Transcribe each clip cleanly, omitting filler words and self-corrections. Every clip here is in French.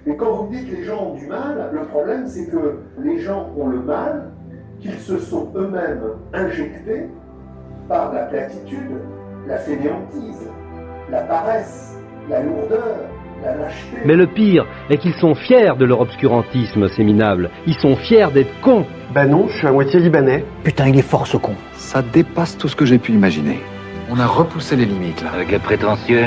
Et quand vous dites que les gens ont du mal, le problème c'est que les gens ont le mal qu'ils se sont eux-mêmes injectés par la platitude, la fainéantise, la paresse, la lourdeur, la lâcheté. Mais le pire est qu'ils sont fiers de leur obscurantisme, ces minables. Ils sont fiers d'être cons. Bah non, je suis à moitié libanais. Putain, il est fort ce con. Ça dépasse tout ce que j'ai pu imaginer. On a repoussé les limites, là. Avec les prétentieux,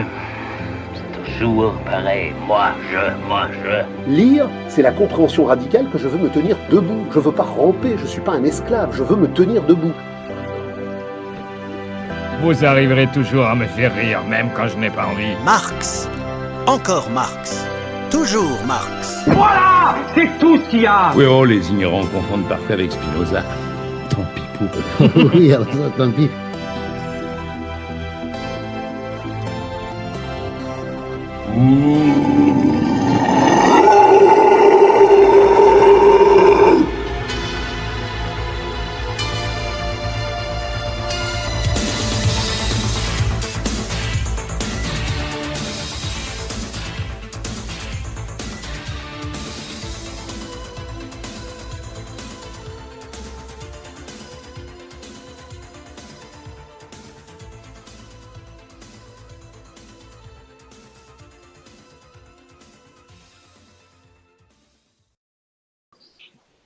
c'est toujours pareil. Moi, je. Lire, c'est la compréhension radicale que je veux me tenir debout. Je veux pas ramper, je suis pas un esclave, je veux me tenir debout. Vous arriverez toujours à me faire rire, même quand je n'ai pas envie. Marx. Encore Marx. Toujours Marx. Voilà, c'est tout ce qu'il y a. Oui, oh, les ignorants confondent parfait avec Spinoza. Tant pis pour eux. Oui, alors ça, tant pis.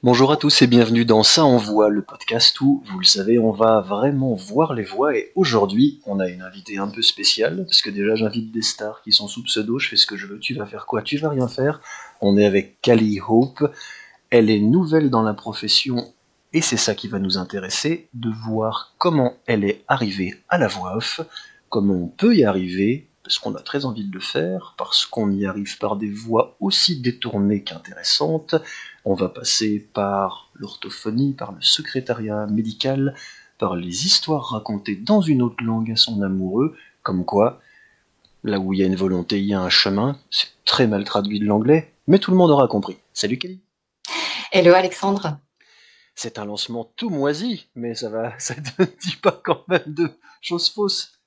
Bonjour à tous et bienvenue dans Ça en voix, le podcast où, vous le savez, on va vraiment voir les voix et aujourd'hui, on a une invitée un peu spéciale parce que déjà j'invite des stars qui sont sous pseudo, je fais ce que je veux, tu vas faire quoi? Tu vas rien faire. On est avec Callie Hope, elle est nouvelle dans la profession et c'est ça qui va nous intéresser, de voir comment elle est arrivée à la voix off, comment on peut y arriver, parce qu'on a très envie de le faire, parce qu'on y arrive par des voies aussi détournées qu'intéressantes. On va passer par l'orthophonie, par le secrétariat médical, par les histoires racontées dans une autre langue à son amoureux, comme quoi, là où il y a une volonté, il y a un chemin. C'est très mal traduit de l'anglais, mais tout le monde aura compris. Salut Kelly. Hello Alexandre. C'est un lancement tout moisi, mais ça te dit pas quand même de choses fausses.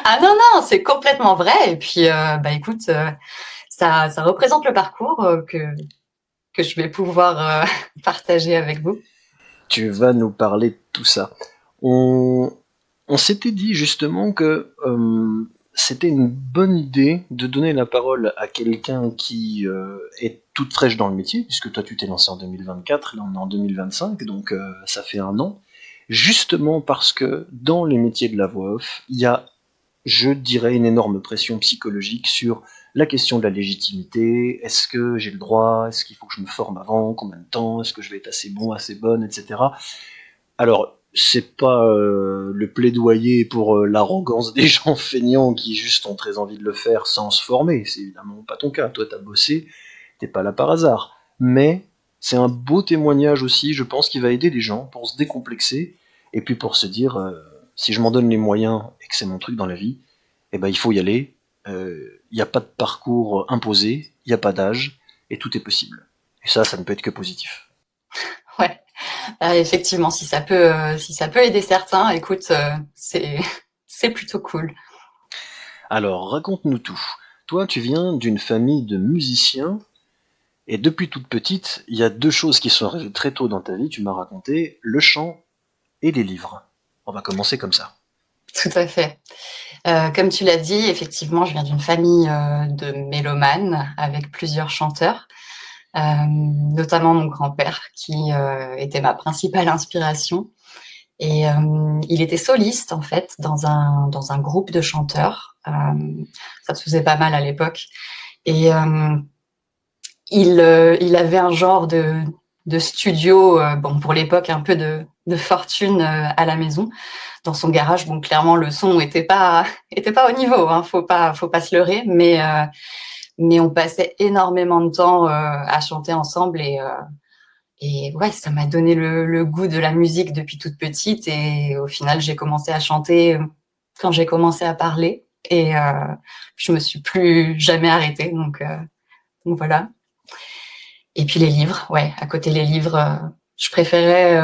Ah non, c'est complètement vrai. Et puis, écoute, ça représente le parcours que je vais pouvoir partager avec vous. Tu vas nous parler de tout ça. On s'était dit justement que c'était une bonne idée de donner la parole à quelqu'un qui est toute fraîche dans le métier, puisque toi tu t'es lancé en 2024, là on est en 2025, donc ça fait un an. Justement parce que dans les métiers de la voix off, il y a, je dirais, une énorme pression psychologique sur la question de la légitimité. Est-ce que j'ai le droit? Est-ce qu'il faut que je me forme avant? Combien de temps? Est-ce que je vais être assez bon, assez bonne, etc. Alors, c'est pas le plaidoyer pour l'arrogance des gens feignants qui juste ont très envie de le faire sans se former. C'est évidemment pas ton cas. Toi, t'as bossé, t'es pas là par hasard. Mais c'est un beau témoignage aussi, je pense, qui va aider les gens pour se décomplexer et puis pour se dire si je m'en donne les moyens et que c'est mon truc dans la vie, eh ben il faut y aller. Il n'y a pas de parcours imposé, il n'y a pas d'âge et tout est possible. Et ça ne peut être que positif. Ouais, effectivement, si ça peut aider certains, écoute, c'est plutôt cool. Alors, raconte-nous tout. Toi, tu viens d'une famille de musiciens. Et depuis toute petite, il y a deux choses qui sont arrivées très tôt dans ta vie, tu m'as raconté, le chant et les livres. On va commencer comme ça. Tout à fait. Comme tu l'as dit, effectivement, je viens d'une famille de mélomanes avec plusieurs chanteurs, notamment mon grand-père qui était ma principale inspiration. Et il était soliste, en fait, dans un groupe de chanteurs. Ça se faisait pas mal à l'époque. Et il avait un genre de studio, pour l'époque, un peu de fortune à la maison, dans son garage. Bon, clairement, le son était pas au niveau, hein, faut pas se leurrer, mais on passait énormément de temps à chanter ensemble et ouais, ça m'a donné le goût de la musique depuis toute petite et au final, j'ai commencé à chanter quand j'ai commencé à parler et je me suis plus jamais arrêtée, donc voilà. Et puis les livres, ouais, à côté les livres, je préférais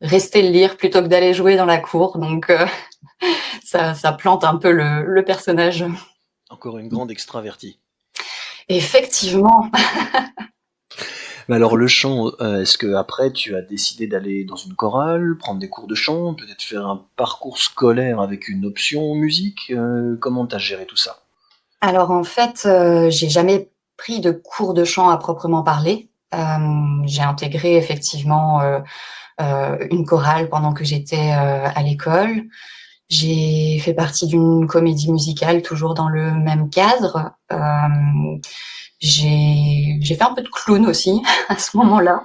rester lire plutôt que d'aller jouer dans la cour, donc ça plante un peu le personnage. Encore une grande extravertie. Effectivement. Mais alors le chant, est-ce que après tu as décidé d'aller dans une chorale, prendre des cours de chant, peut-être faire un parcours scolaire avec une option musique? Comment t'as géré tout ça? Alors en fait, j'ai jamais pris de cours de chant à proprement parler. J'ai intégré effectivement une chorale pendant que j'étais à l'école. J'ai fait partie d'une comédie musicale toujours dans le même cadre. J'ai fait un peu de clown aussi à ce moment-là.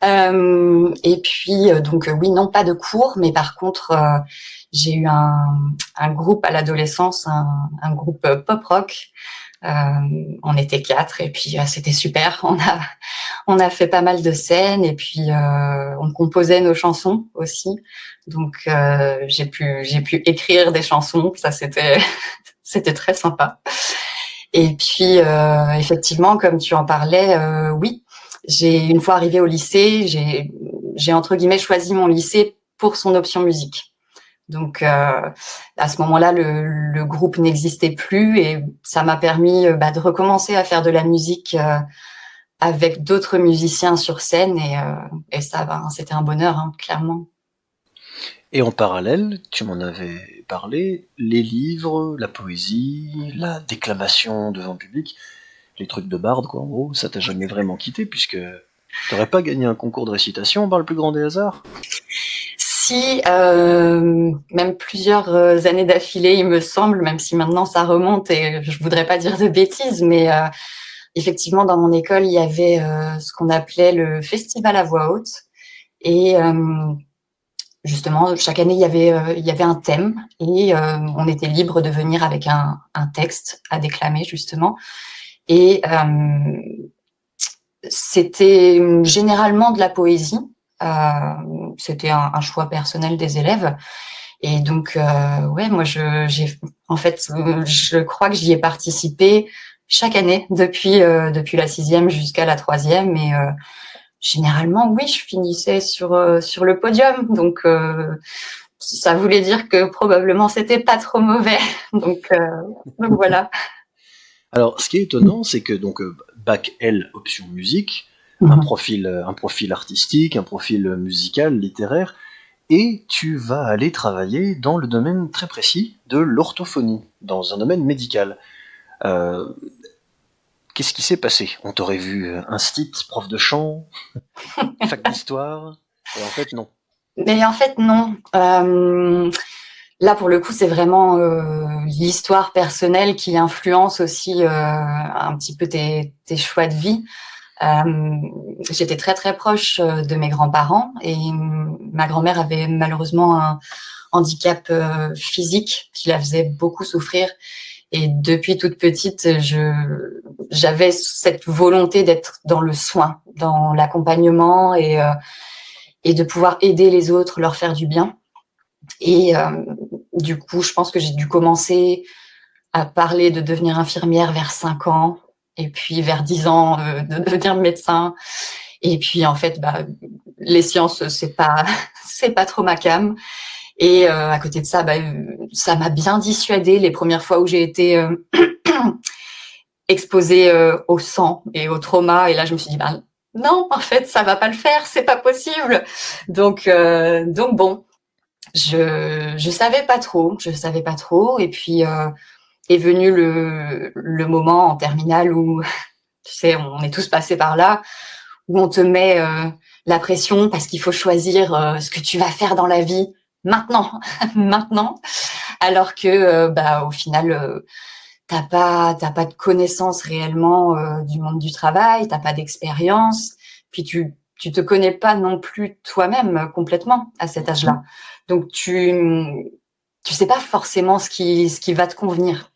Et puis donc oui, non, pas de cours, mais par contre j'ai eu un groupe à l'adolescence, un groupe pop rock. On était 4 et puis c'était super. On a fait pas mal de scènes et puis on composait nos chansons aussi. Donc j'ai pu écrire des chansons. Ça c'était très sympa. Et puis effectivement, comme tu en parlais, oui, une fois arrivée au lycée, j'ai entre guillemets choisi mon lycée pour son option musique. Donc à ce moment-là, le groupe n'existait plus et ça m'a permis de recommencer à faire de la musique avec d'autres musiciens sur scène et ça, c'était un bonheur, hein, clairement. Et en parallèle, tu m'en avais parlé, les livres, la poésie, la déclamation devant le public, les trucs de barde, quoi, en gros, ça t'a jamais vraiment quitté, puisque t'aurais pas gagné un concours de récitation par le plus grand des hasards? Si, même plusieurs années d'affilée, il me semble, même si maintenant ça remonte et je voudrais pas dire de bêtises, mais effectivement, dans mon école, il y avait ce qu'on appelait le festival à voix haute et justement, chaque année, il y avait un thème et on était libre de venir avec un texte à déclamer, justement. Et c'était généralement de la poésie. C'était un choix personnel des élèves. Et donc, ouais, moi, en fait, je crois que j'y ai participé chaque année depuis la 6e jusqu'à la 3e. Et généralement, oui, je finissais sur le podium. Donc, ça voulait dire que probablement c'était pas trop mauvais. Donc voilà. Alors, ce qui est étonnant, c'est que donc bac L option musique, un profil artistique, un profil musical, littéraire, et tu vas aller travailler dans le domaine très précis de l'orthophonie, dans un domaine médical. Qu'est-ce qui s'est passé? On t'aurait vu instit, prof de chant, fac d'histoire, et en fait non. Mais en fait non. Là, pour le coup, c'est vraiment l'histoire personnelle qui influence aussi un petit peu tes choix de vie. J'étais très très proche de mes grands-parents et ma grand-mère avait malheureusement un handicap physique qui la faisait beaucoup souffrir. Et depuis toute petite, j'avais cette volonté d'être dans le soin, dans l'accompagnement et de pouvoir aider les autres, leur faire du bien. Et du coup, je pense que j'ai dû commencer à parler de devenir infirmière vers 5 ans, et puis vers 10 ans de devenir médecin. Et puis en fait, les sciences, c'est pas trop ma came. Et à côté de ça, ça m'a bien dissuadée les premières fois où j'ai été exposée au sang et au trauma. Et là, je me suis dit, non, en fait, ça va pas le faire, c'est pas possible. Donc bon. Je savais pas trop. Et puis est venu le moment en terminale où, tu sais, on est tous passés par là, où on te met la pression parce qu'il faut choisir ce que tu vas faire dans la vie maintenant, alors que au final t'as pas de connaissances réellement du monde du travail, t'as pas d'expérience, puis tu te connais pas non plus toi-même complètement à cet âge-là. Donc tu sais pas forcément ce qui va te convenir.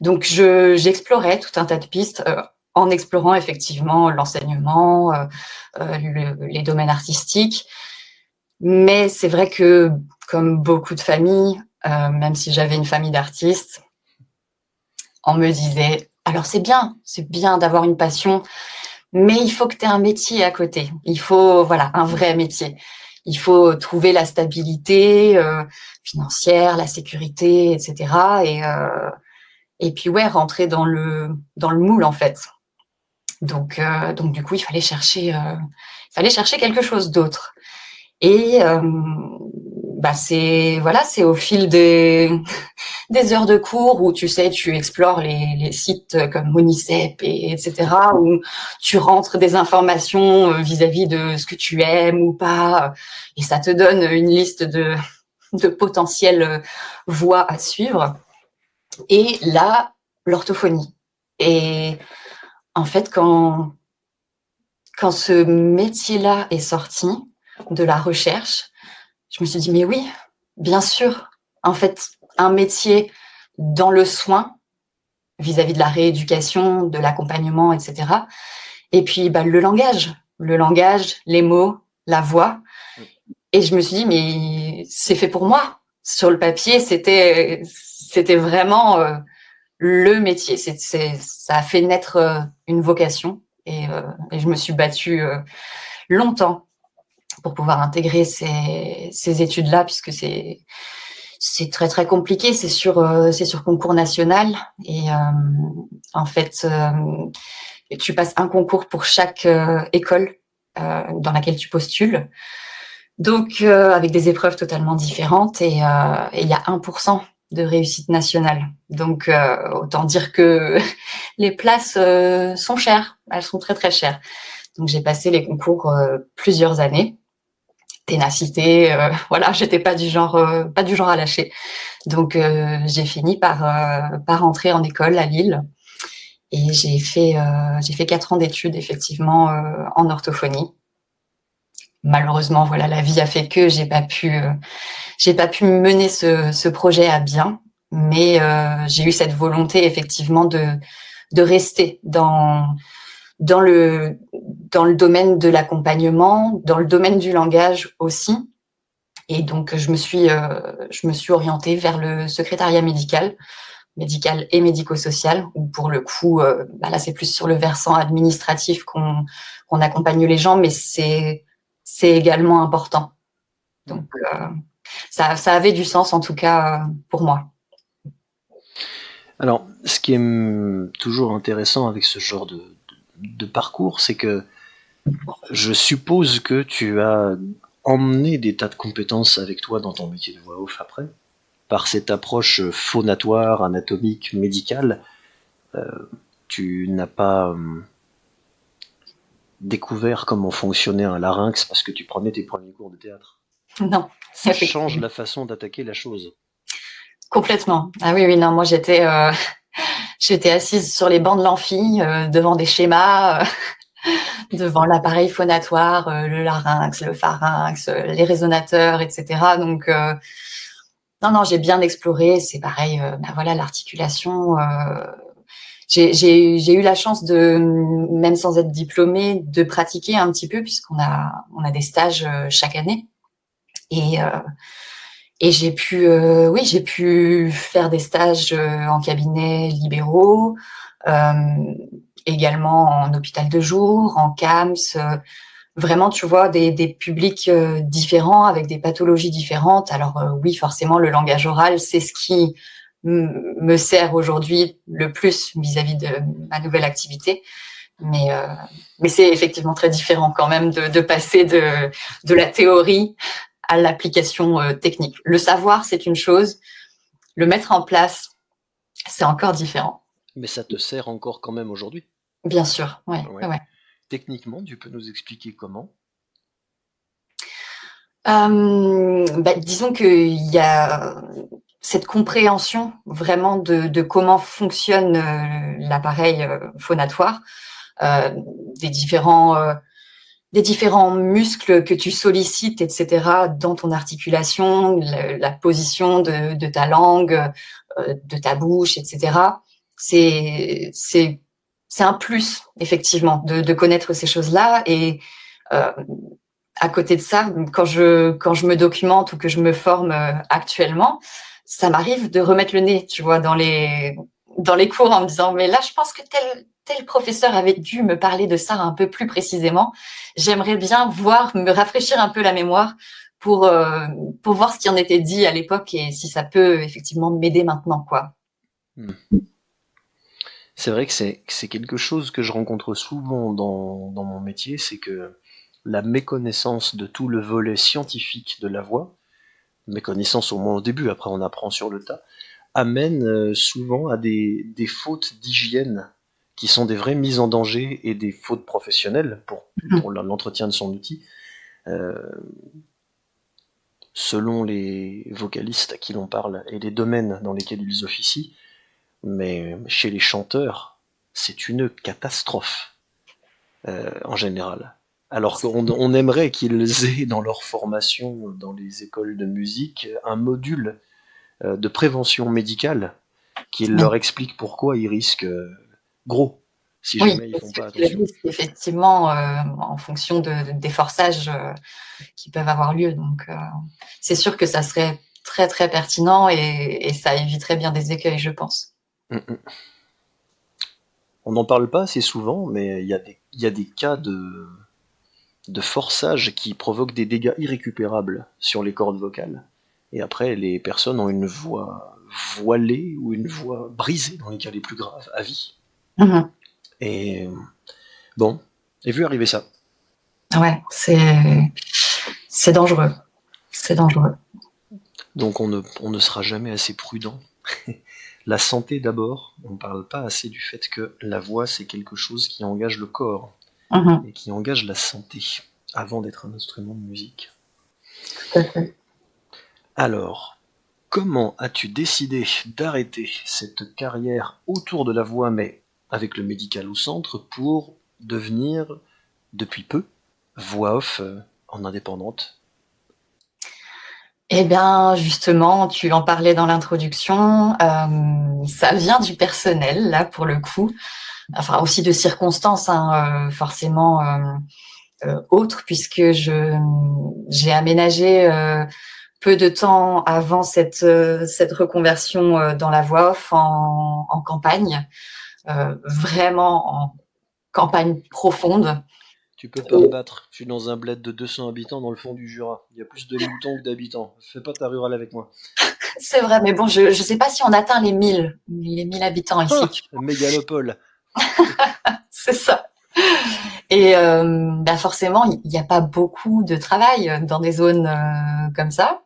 Donc j'explorais tout un tas de pistes en explorant effectivement l'enseignement, les domaines artistiques. Mais c'est vrai que comme beaucoup de familles, même si j'avais une famille d'artistes, on me disait alors c'est bien d'avoir une passion, mais il faut que tu aies un métier à côté. Il faut un vrai métier. Il faut trouver la stabilité financière, la sécurité, etc. et puis ouais, rentrer dans le moule en fait. Donc du coup, il fallait chercher quelque chose d'autre. Et c'est au fil des heures de cours où tu explores les sites comme Monicep etc., où tu rentres des informations vis-à-vis de ce que tu aimes ou pas, et ça te donne une liste de potentielles voies à suivre. Et là, l'orthophonie. Et en fait, quand ce métier-là est sorti de la recherche, je me suis dit, mais oui, bien sûr. En fait, un métier dans le soin, vis-à-vis de la rééducation, de l'accompagnement, etc. Et puis, le langage, les mots, la voix. Et je me suis dit, mais c'est fait pour moi. Sur le papier, c'était vraiment le métier. Ça a fait naître une vocation. Et je me suis battue longtemps pour pouvoir intégrer ces études-là, puisque c'est très très compliqué. C'est sur concours national, et en fait, tu passes un concours pour chaque école dans laquelle tu postules. Donc, avec des épreuves totalement différentes, et il y a 1% de réussite nationale. Donc, autant dire que les places sont chères. Elles sont très très chères. Donc, j'ai passé les concours plusieurs années. Ténacité, voilà, j'étais pas du genre à lâcher. Donc j'ai fini par entrer en école à Lille, et j'ai fait 4 ans d'études effectivement en orthophonie. Malheureusement, voilà, la vie a fait que j'ai pas pu mener ce projet à bien, mais j'ai eu cette volonté effectivement de rester dans le domaine de l'accompagnement, dans le domaine du langage aussi. Et donc, je me suis orientée vers le secrétariat médical et médico-social, où pour le coup, là, c'est plus sur le versant administratif qu'on accompagne les gens, mais c'est également important. Donc, ça avait du sens, en tout cas, pour moi. Alors, ce qui est toujours intéressant avec ce genre de parcours, c'est que je suppose que tu as emmené des tas de compétences avec toi dans ton métier de voix off après, par cette approche phonatoire, anatomique, médicale. Tu n'as pas découvert comment fonctionnait un larynx parce que tu prenais tes premiers cours de théâtre. Non. Ça change la façon d'attaquer la chose. Complètement. Ah oui, non, moi j'étais assise sur les bancs de l'amphi, devant des schémas, devant l'appareil phonatoire, le larynx, le pharynx, les résonateurs, etc. Donc, non, j'ai bien exploré. C'est pareil, voilà, l'articulation. J'ai eu la chance de, même sans être diplômée, de pratiquer un petit peu, puisqu'on a des stages chaque année. Et j'ai pu faire des stages en cabinet libéraux, également en hôpital de jour, en CAMS, vraiment, tu vois, des publics différents, avec des pathologies différentes. Alors oui, forcément, le langage oral, c'est ce qui me sert aujourd'hui le plus vis-à-vis de ma nouvelle activité. Mais c'est effectivement très différent quand même de passer de la théorie à l'application technique. Le savoir, c'est une chose. Le mettre en place, c'est encore différent. Mais ça te sert encore quand même aujourd'hui? Bien sûr, ouais. Techniquement, tu peux nous expliquer comment? Disons qu'il y a cette compréhension vraiment de comment fonctionne l'appareil phonatoire, des différents muscles que tu sollicites, etc., dans ton articulation, la position de ta langue, de ta bouche, etc. C'est un plus, effectivement, de connaître ces choses-là. Et à côté de ça, quand je me documente ou que je me forme actuellement, ça m'arrive de remettre le nez, tu vois, dans les cours, en me disant, mais là, je pense que tel professeur avait dû me parler de ça un peu plus précisément. J'aimerais bien me rafraîchir un peu la mémoire pour voir ce qui en était dit à l'époque et si ça peut effectivement m'aider maintenant, quoi. C'est vrai que c'est quelque chose que je rencontre souvent dans mon métier, c'est que la méconnaissance de tout le volet scientifique de la voix, méconnaissance au moins au début, après on apprend sur le tas, amène souvent à des fautes d'hygiène qui sont des vraies mises en danger et des fautes professionnelles pour l'entretien de son outil. Selon les vocalistes à qui l'on parle et les domaines dans lesquels ils officient, mais chez les chanteurs, c'est une catastrophe en général. Alors qu'on aimerait qu'ils aient dans leur formation, dans les écoles de musique, un module de prévention médicale qui leur explique pourquoi ils risquent gros si jamais ils font pas attention. Risques, effectivement, en fonction des forçages qui peuvent avoir lieu. Donc, c'est sûr que ça serait très très pertinent et ça éviterait bien des écueils, je pense. On n'en parle pas assez souvent, mais il y a des cas de forçage qui provoquent des dégâts irrécupérables sur les cordes vocales. Et après, les personnes ont une voix voilée ou une voix brisée dans les cas les plus graves, à vie. Et bon, j'ai vu arriver ça. Ouais, c'est dangereux. C'est dangereux. Donc on ne sera jamais assez prudent. La santé d'abord, on ne parle pas assez du fait que la voix c'est quelque chose qui engage le corps et qui engage la santé avant d'être un instrument de musique. Tout à fait. Alors, comment as-tu décidé d'arrêter cette carrière autour de la voix, mais avec le médical au centre, pour devenir, depuis peu, voix off en indépendante? Eh bien, justement, tu en parlais dans l'introduction, ça vient du personnel, là, pour le coup. Enfin, aussi de circonstances, forcément autres, puisque j'ai aménagé peu de temps avant cette reconversion dans la voix off en campagne, vraiment en campagne profonde. Tu peux pas me battre, je suis dans un bled de 200 habitants dans le fond du Jura. Il y a plus de moutons que d'habitants. Fais pas ta rurale avec moi. C'est vrai, mais bon, je sais pas si on atteint les 1000 habitants ici. Mégalopole. C'est ça. Et forcément, il n'y a pas beaucoup de travail dans des zones comme ça.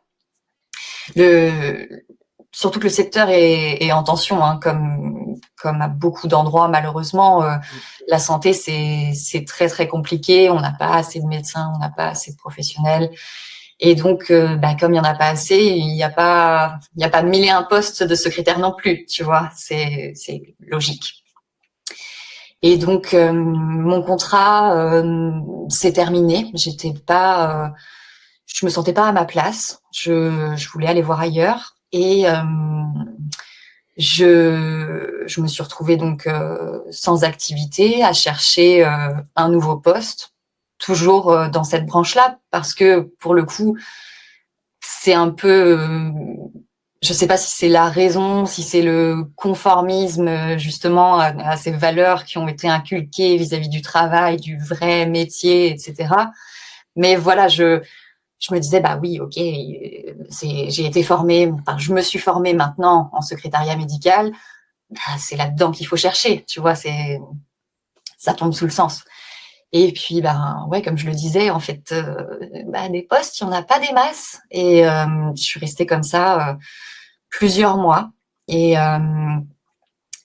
Surtout que le secteur est en tension, comme à beaucoup d'endroits, malheureusement. La santé, c'est très, très compliqué. On n'a pas assez de médecins, on n'a pas assez de professionnels. Et donc, comme il n'y en a pas assez, il n'y a pas 1001 postes de secrétaire non plus, tu vois. C'est logique. Et donc, mon contrat s'est terminé. Je me sentais pas à ma place. Je voulais aller voir ailleurs. Et je me suis retrouvée donc sans activité, à chercher un nouveau poste, toujours dans cette branche-là, parce que pour le coup, c'est un peu, je sais pas si c'est la raison, si c'est le conformisme justement à ces valeurs qui ont été inculquées vis-à-vis du travail, du vrai métier, etc. Mais voilà, je me disais, bah oui, ok, j'ai été formée, enfin, je me suis formée maintenant en secrétariat médical, bah, c'est là-dedans qu'il faut chercher, tu vois, ça tombe sous le sens. Et puis, ouais, comme je le disais, en fait, des postes, il n'y en a pas des masses. Et je suis restée comme ça plusieurs mois. Et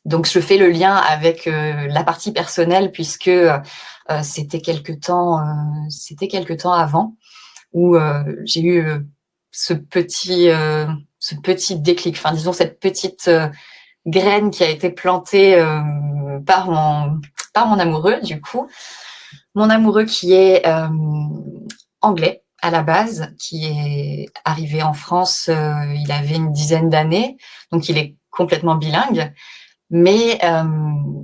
donc, je fais le lien avec la partie personnelle, puisque c'était quelque temps avant où j'ai eu ce petit déclic, enfin disons cette petite graine qui a été plantée par mon amoureux, du coup. Mon amoureux qui est anglais à la base, qui est arrivé en France, il avait une dizaine d'années, donc il est complètement bilingue, mais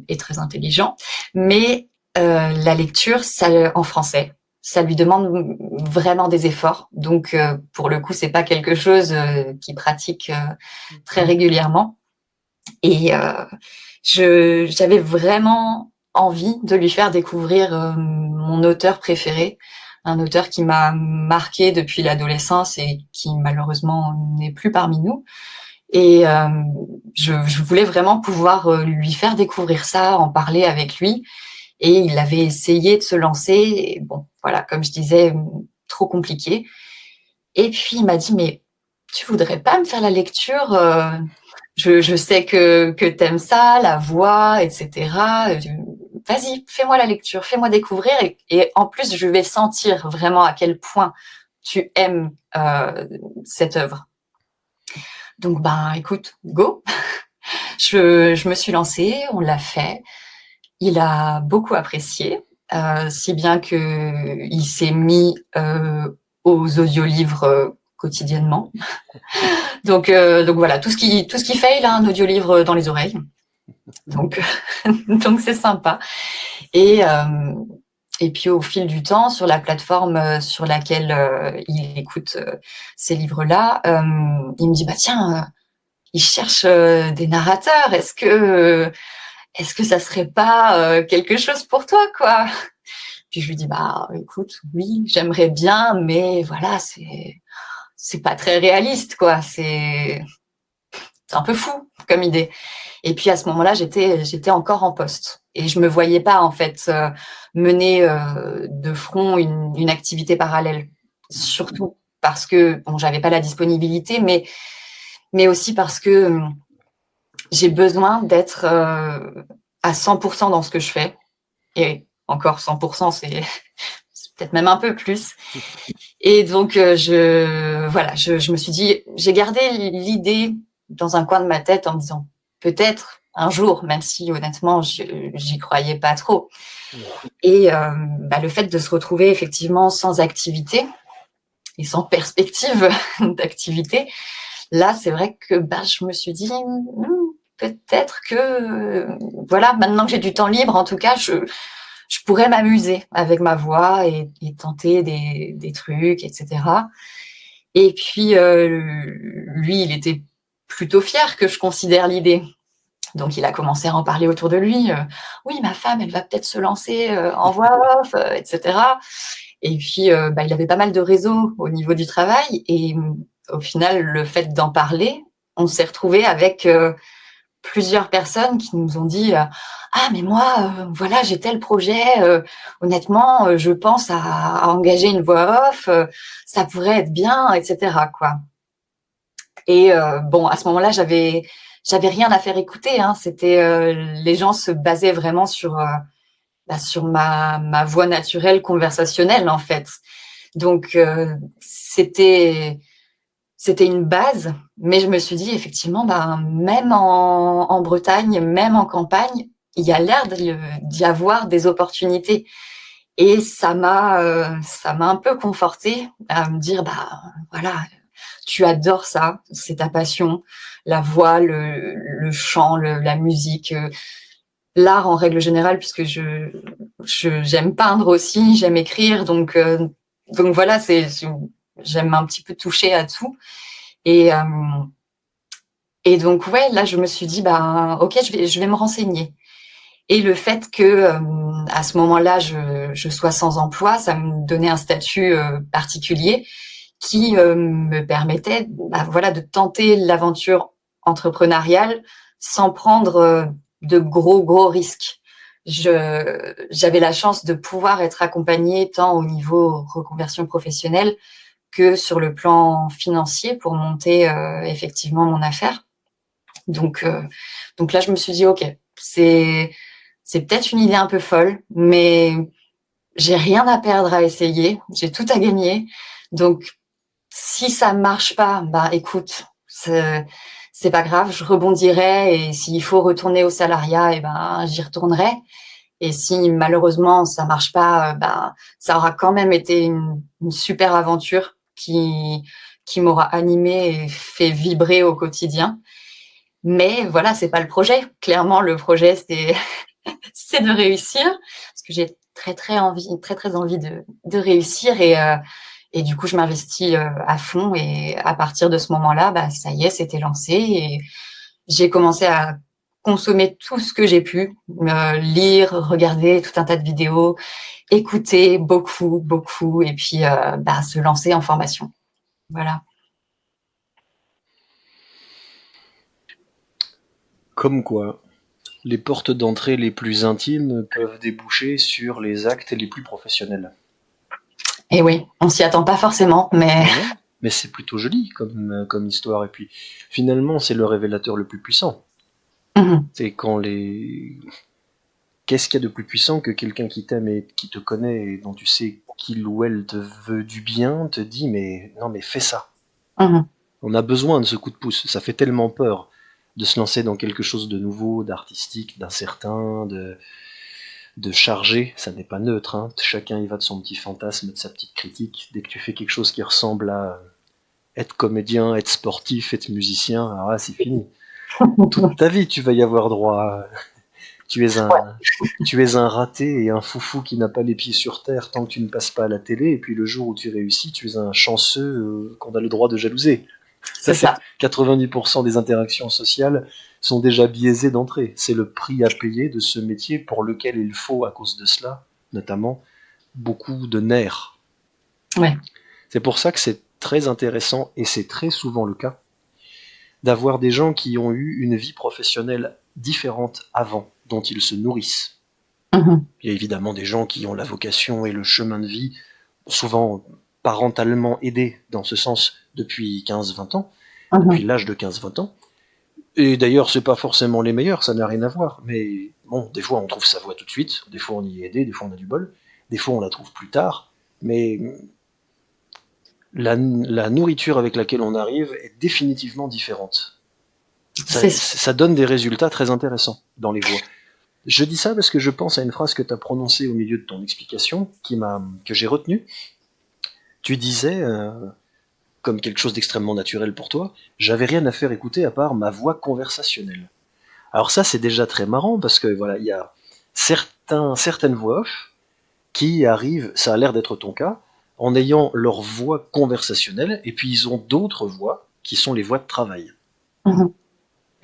et très intelligent, mais la lecture, ça en français. Ça lui demande vraiment des efforts. Donc, pour le coup, c'est pas quelque chose qu'il pratique très régulièrement. Et j'avais vraiment envie de lui faire découvrir mon auteur préféré, un auteur qui m'a marqué depuis l'adolescence et qui malheureusement n'est plus parmi nous. Et je voulais vraiment pouvoir lui faire découvrir ça, en parler avec lui. Et il avait essayé de se lancer. Et bon, voilà, comme je disais, trop compliqué. Et puis, il m'a dit, mais tu voudrais pas me faire la lecture je sais que t'aimes ça, la voix, etc. Vas-y, fais-moi la lecture, fais-moi découvrir. Et en plus, je vais sentir vraiment à quel point tu aimes cette œuvre. Donc, ben, écoute, go. Je me suis lancée, on l'a fait. Il a beaucoup apprécié, si bien qu'il s'est mis aux audiolivres quotidiennement. Donc voilà, tout ce qu'il fait, il a un audiolivre dans les oreilles. Donc c'est sympa. Et puis au fil du temps, sur la plateforme sur laquelle il écoute ces livres-là, il me dit bah tiens, il cherche des narrateurs. Est-ce que ça serait pas quelque chose pour toi, quoi? Puis je lui dis bah écoute, oui, j'aimerais bien, mais voilà, c'est pas très réaliste, quoi. C'est un peu fou comme idée. Et puis à ce moment-là, j'étais encore en poste et je me voyais pas en fait mener de front une activité parallèle. Surtout parce que bon, j'avais pas la disponibilité, mais aussi parce que j'ai besoin d'être à 100% dans ce que je fais. Et encore 100%, c'est peut-être même un peu plus. Et donc, je me suis dit, j'ai gardé l'idée dans un coin de ma tête en me disant, peut-être un jour, même si honnêtement, j'y croyais pas trop. Et le fait de se retrouver effectivement sans activité et sans perspective d'activité, là, c'est vrai que je me suis dit, peut-être que, voilà, maintenant que j'ai du temps libre, en tout cas, je pourrais m'amuser avec ma voix et tenter des trucs, etc. Et puis, lui, il était plutôt fier que je considère l'idée. Donc, il a commencé à en parler autour de lui. Oui, ma femme, elle va peut-être se lancer en voix off, etc. Et puis, il avait pas mal de réseaux au niveau du travail. Et au final, le fait d'en parler, on s'est retrouvés avec plusieurs personnes qui nous ont dit ah mais moi voilà, j'ai tel projet, honnêtement je pense à engager une voix off, ça pourrait être bien, etc. quoi. Et bon, à ce moment-là, j'avais rien à faire écouter, hein. C'était les gens se basaient vraiment sur ma voix naturelle conversationnelle en fait. Donc c'était une base, mais je me suis dit effectivement, même en Bretagne, même en campagne, il y a l'air d'y avoir des opportunités. Et ça m'a un peu confortée à me dire, voilà, tu adores ça, c'est ta passion, la voix, le chant, la musique, l'art en règle générale, puisque j'aime peindre aussi, j'aime écrire, donc voilà, j'aime un petit peu toucher à tout. Et donc, ouais, là, je me suis dit, ok, je vais me renseigner. Et le fait que, à ce moment-là, je sois sans emploi, ça me donnait un statut particulier qui me permettait, de tenter l'aventure entrepreneuriale sans prendre de gros risques. J'avais la chance de pouvoir être accompagnée tant au niveau reconversion professionnelle que sur le plan financier pour monter effectivement mon affaire. Donc là, je me suis dit, ok, c'est peut-être une idée un peu folle, mais j'ai rien à perdre à essayer, j'ai tout à gagner. Donc, si ça marche pas, écoute, c'est pas grave, je rebondirai et s'il faut retourner au salariat, j'y retournerai. Et si malheureusement ça marche pas, ça aura quand même été une super aventure qui m'aura animée et fait vibrer au quotidien. Mais voilà, c'est pas le projet. Clairement, le projet, c'est de réussir, parce que j'ai très envie de réussir et du coup, je m'investis à fond et à partir de ce moment-là, ça y est, c'était lancé et j'ai commencé à consommer tout ce que j'ai pu, lire, regarder tout un tas de vidéos, écouter beaucoup et puis se lancer en formation. Voilà. Comme quoi, les portes d'entrée les plus intimes peuvent déboucher sur les actes les plus professionnels. Et oui, on s'y attend pas forcément, mais Mais c'est plutôt joli comme histoire. Et puis, finalement, c'est le révélateur le plus puissant. Mhm. C'est quand les... Qu'est-ce qu'il y a de plus puissant que quelqu'un qui t'aime et qui te connaît et dont tu sais qu'il ou elle te veut du bien, te dit mais non mais fais ça. Mhm. On a besoin de ce coup de pouce. Ça fait tellement peur de se lancer dans quelque chose de nouveau, d'artistique, d'incertain, de chargé. Ça n'est pas neutre. Hein. Chacun y va de son petit fantasme, de sa petite critique. Dès que tu fais quelque chose qui ressemble à être comédien, être sportif, être musicien, alors là c'est fini. Toute ta vie tu vas y avoir droit. Tu es un raté et un foufou qui n'a pas les pieds sur terre tant que tu ne passes pas à la télé, et puis le jour où tu réussis, tu es un chanceux qu'on a le droit de jalouser. c'est ça. 90% des interactions sociales sont déjà biaisées d'entrée. C'est le prix à payer de ce métier pour lequel il faut, à cause de cela, notamment, beaucoup de nerfs. Ouais. C'est pour ça que c'est très intéressant, et c'est très souvent le cas, d'avoir des gens qui ont eu une vie professionnelle différente avant, dont ils se nourrissent. Mhm. Il y a évidemment des gens qui ont la vocation et le chemin de vie, souvent parentalement aidés dans ce sens depuis 15-20 ans, Mhm. depuis l'âge de 15-20 ans. Et d'ailleurs, c'est pas forcément les meilleurs, ça n'a rien à voir. Mais bon, des fois on trouve sa voie tout de suite, des fois on y est aidé, des fois on a du bol, des fois on la trouve plus tard. Mais la nourriture avec laquelle on arrive est définitivement différente. Ça donne des résultats très intéressants dans les voies. Je dis ça parce que je pense à une phrase que tu as prononcée au milieu de ton explication, que j'ai retenue. Tu disais, comme quelque chose d'extrêmement naturel pour toi, j'avais rien à faire écouter à part ma voix conversationnelle. Alors ça, c'est déjà très marrant parce que voilà, il y a certaines voix off qui arrivent, ça a l'air d'être ton cas, en ayant leur voix conversationnelle, et puis ils ont d'autres voix qui sont les voix de travail. Mhm.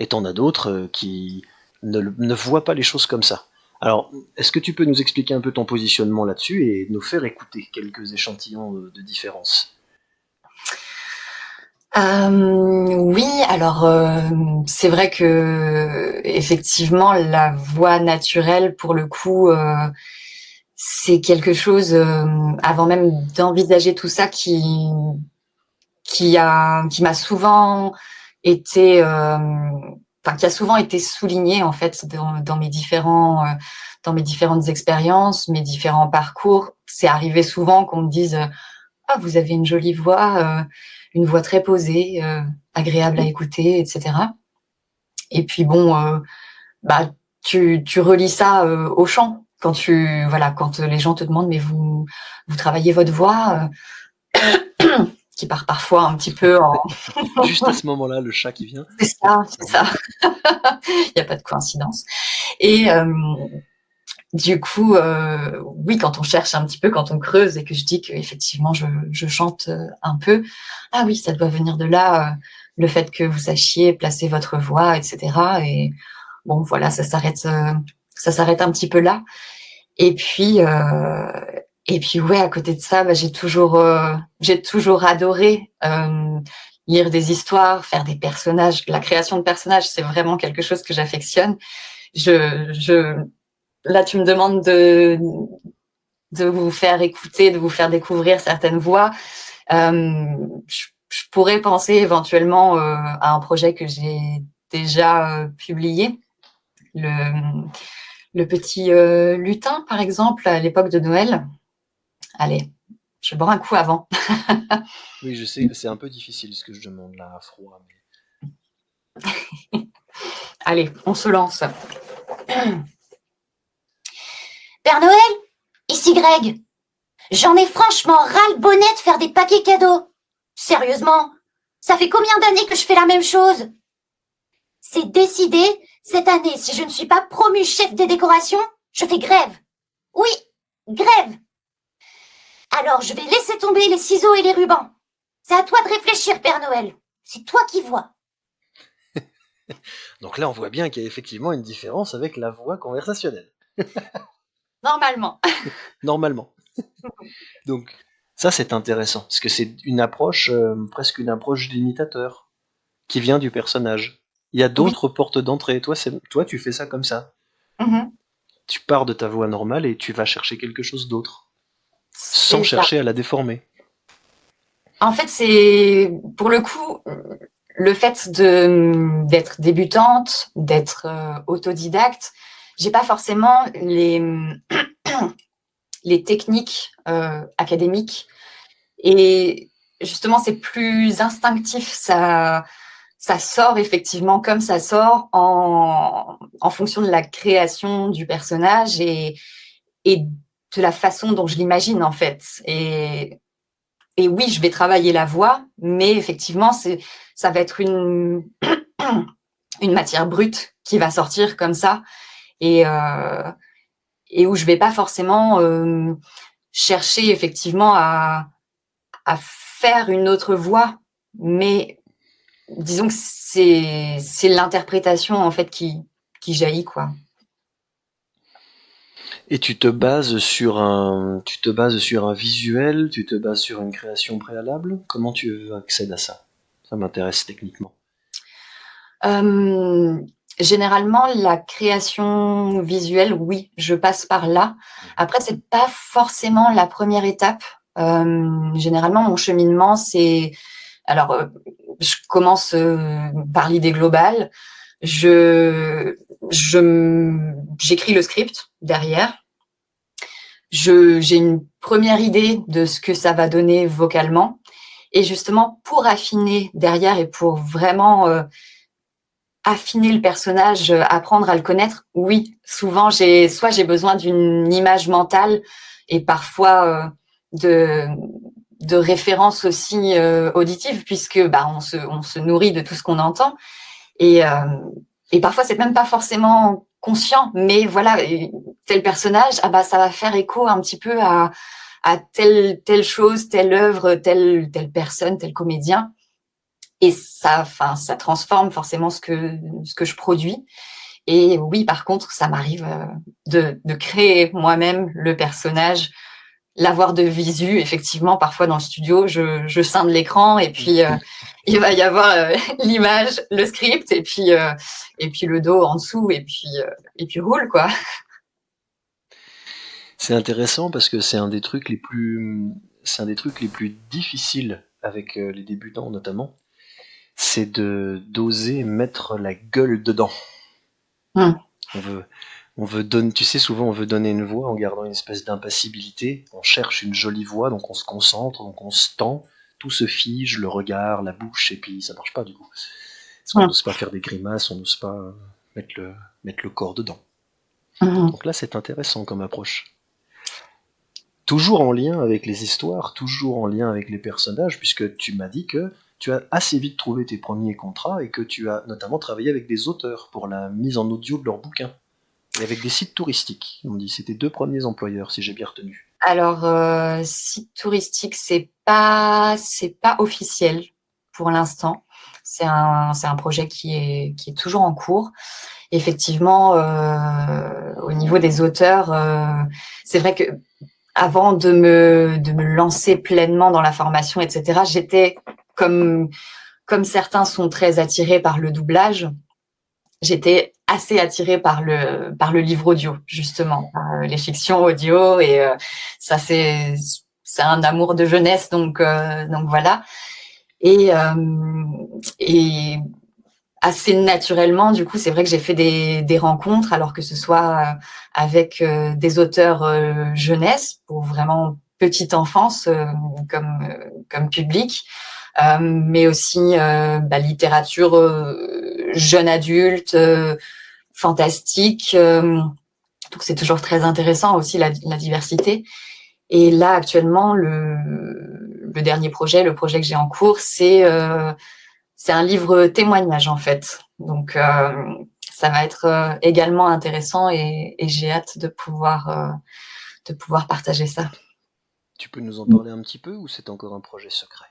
Et t'en as d'autres qui ne voient pas les choses comme ça. Alors, est-ce que tu peux nous expliquer un peu ton positionnement là-dessus et nous faire écouter quelques échantillons de différence? Oui, alors c'est vrai que effectivement la voix naturelle, pour le coup, c'est quelque chose, avant même d'envisager tout ça, qui m'a souvent été, qui a souvent été souligné en fait dans mes différentes expériences, mes différents parcours. C'est arrivé souvent qu'on me dise ah, vous avez une jolie voix, une voix très posée, agréable à écouter, etc. Et puis bon, tu relis ça au chant quand les gens te demandent mais vous travaillez votre voix, qui part parfois un petit peu en... Juste à ce moment-là, le chat qui vient. C'est ça. Il n'y a pas de coïncidence. Et du coup, oui, quand on cherche un petit peu, quand on creuse et que je dis qu'effectivement je chante un peu, ah oui, ça doit venir de là, le fait que vous sachiez placer votre voix, etc. Et bon, voilà, ça s'arrête un petit peu là. Et puis ouais, à côté de ça, j'ai toujours adoré lire des histoires, faire des personnages. La création de personnages, c'est vraiment quelque chose que j'affectionne. Là, tu me demandes de vous faire écouter, de vous faire découvrir certaines voix. Je pourrais penser éventuellement à un projet que j'ai déjà publié, le petit lutin, par exemple, à l'époque de Noël. Allez, je bois un coup avant. Oui, je sais, c'est un peu difficile ce que je demande là, à froid. Mais... Allez, on se lance. Père Noël, ici Greg. J'en ai franchement ras-le-bonnet de faire des paquets cadeaux. Sérieusement, ça fait combien d'années que je fais la même chose? C'est décidé, cette année, si je ne suis pas promue chef des décorations, je fais grève. Oui, grève. Alors je vais laisser tomber les ciseaux et les rubans. C'est à toi de réfléchir, Père Noël. C'est toi qui vois. Donc là, on voit bien qu'il y a effectivement une différence avec la voix conversationnelle. Normalement. Normalement. Donc, ça c'est intéressant, parce que c'est une approche, presque une approche d'imitateur, qui vient du personnage. Il y a Oui. d'autres portes d'entrée. Toi, tu fais ça comme ça. Mhm. Tu pars de ta voix normale et tu vas chercher quelque chose d'autre, sans C'est ça. chercher à la déformer. En fait, c'est pour le coup le fait d'être débutante, d'être autodidacte. J'ai pas forcément les techniques académiques et justement c'est plus instinctif. Ça sort effectivement comme ça sort en fonction de la création du personnage et de la façon dont je l'imagine en fait. Et oui, je vais travailler la voix, mais effectivement, ça va être une matière brute qui va sortir comme ça et où je vais pas forcément chercher effectivement à faire une autre voix, mais disons que c'est l'interprétation en fait qui jaillit quoi. Et tu te bases sur un visuel, tu te bases sur une création préalable. Comment tu accèdes à ça? Ça m'intéresse techniquement. Généralement, la création visuelle, oui, je passe par là. Après, c'est pas forcément la première étape. Généralement, mon cheminement, c'est alors je commence par l'idée globale. J'écris le script derrière. J'ai une première idée de ce que ça va donner vocalement. Et justement, pour affiner derrière et pour vraiment affiner le personnage, apprendre à le connaître, oui, souvent j'ai besoin d'une image mentale et parfois de références aussi auditives, puisque on se nourrit de tout ce qu'on entend. Et parfois, c'est même pas forcément conscient, mais voilà, tel personnage, ça va faire écho un petit peu à telle chose, telle œuvre, telle personne, tel comédien. Et ça transforme forcément ce que je produis. Et oui, par contre, ça m'arrive de créer moi-même le personnage, l'avoir de visu. Effectivement, parfois dans le studio, je scinde l'écran et puis il va y avoir l'image, le script et puis le dos en dessous et puis roule quoi. C'est intéressant parce que c'est un des trucs les plus difficiles avec les débutants notamment. C'est d'oser mettre la gueule dedans. On veut donner, tu sais, souvent on veut donner une voix en gardant une espèce d'impassibilité. On cherche une jolie voix, donc on se concentre, donc on se tend, tout se fige, le regard, la bouche, et puis ça marche pas du coup. Parce qu'on n'ose pas faire des grimaces, on n'ose pas mettre le corps dedans. Donc là, c'est intéressant comme approche. Toujours en lien avec les histoires, toujours en lien avec les personnages, puisque tu m'as dit que tu as assez vite trouvé tes premiers contrats et que tu as notamment travaillé avec des auteurs pour la mise en audio de leurs bouquins. Et avec des sites touristiques. On me dit c'était 2 premiers employeurs, si j'ai bien retenu. Alors, site touristique, c'est pas officiel pour l'instant. C'est un projet qui est toujours en cours. Effectivement, au niveau des auteurs, c'est vrai que avant de me lancer pleinement dans la formation, etc., j'étais comme certains sont très attirés par le doublage, j'étais assez attirée par le livre audio, justement, par les fictions audio, et ça c'est un amour de jeunesse, donc voilà. Et assez naturellement, du coup, c'est vrai que j'ai fait des rencontres, alors que ce soit avec des auteurs jeunesse, pour vraiment petite enfance comme public, mais aussi littérature jeune adulte, fantastique. Donc c'est toujours très intéressant aussi la diversité. Et là actuellement, le dernier projet, le projet que j'ai en cours, c'est un livre témoignage en fait. Donc ça va être également intéressant et j'ai hâte de pouvoir partager ça. Tu peux nous en parler un petit peu ou c'est encore un projet secret?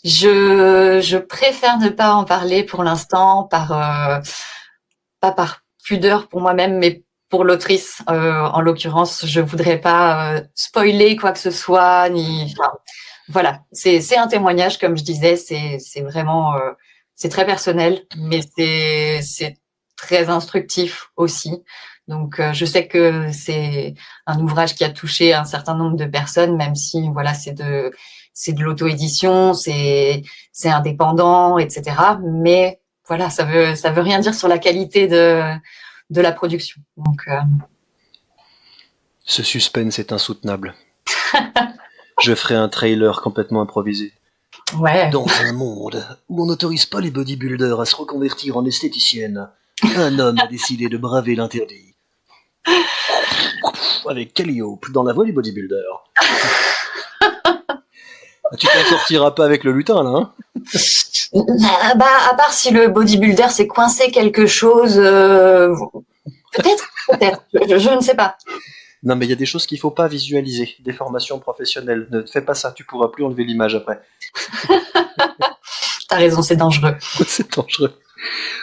Je préfère ne pas en parler pour l'instant, pas par pudeur pour moi-même, mais pour l'autrice. En l'occurrence, je voudrais pas spoiler quoi que ce soit, voilà. C'est un témoignage, comme je disais, c'est vraiment c'est très personnel, mais c'est très instructif aussi. Donc, je sais que c'est un ouvrage qui a touché un certain nombre de personnes, même si, voilà, c'est de l'auto-édition, c'est indépendant, etc. Mais voilà, ça veut rien dire sur la qualité de la production. Donc, Ce suspense est insoutenable. Je ferai un trailer complètement improvisé. ouais. Dans un monde où on n'autorise pas les bodybuilders à se reconvertir en esthéticiennes, un homme a décidé de braver l'interdit. Avec Calliope dans la voie du bodybuilder. Tu t'en sortiras pas avec le lutin, là, hein? À part si le bodybuilder s'est coincé quelque chose, peut-être, je ne sais pas. Non, mais il y a des choses qu'il faut pas visualiser. Des formations professionnelles. Ne fais pas ça, tu pourras plus enlever l'image après. T'as raison, c'est dangereux. C'est dangereux.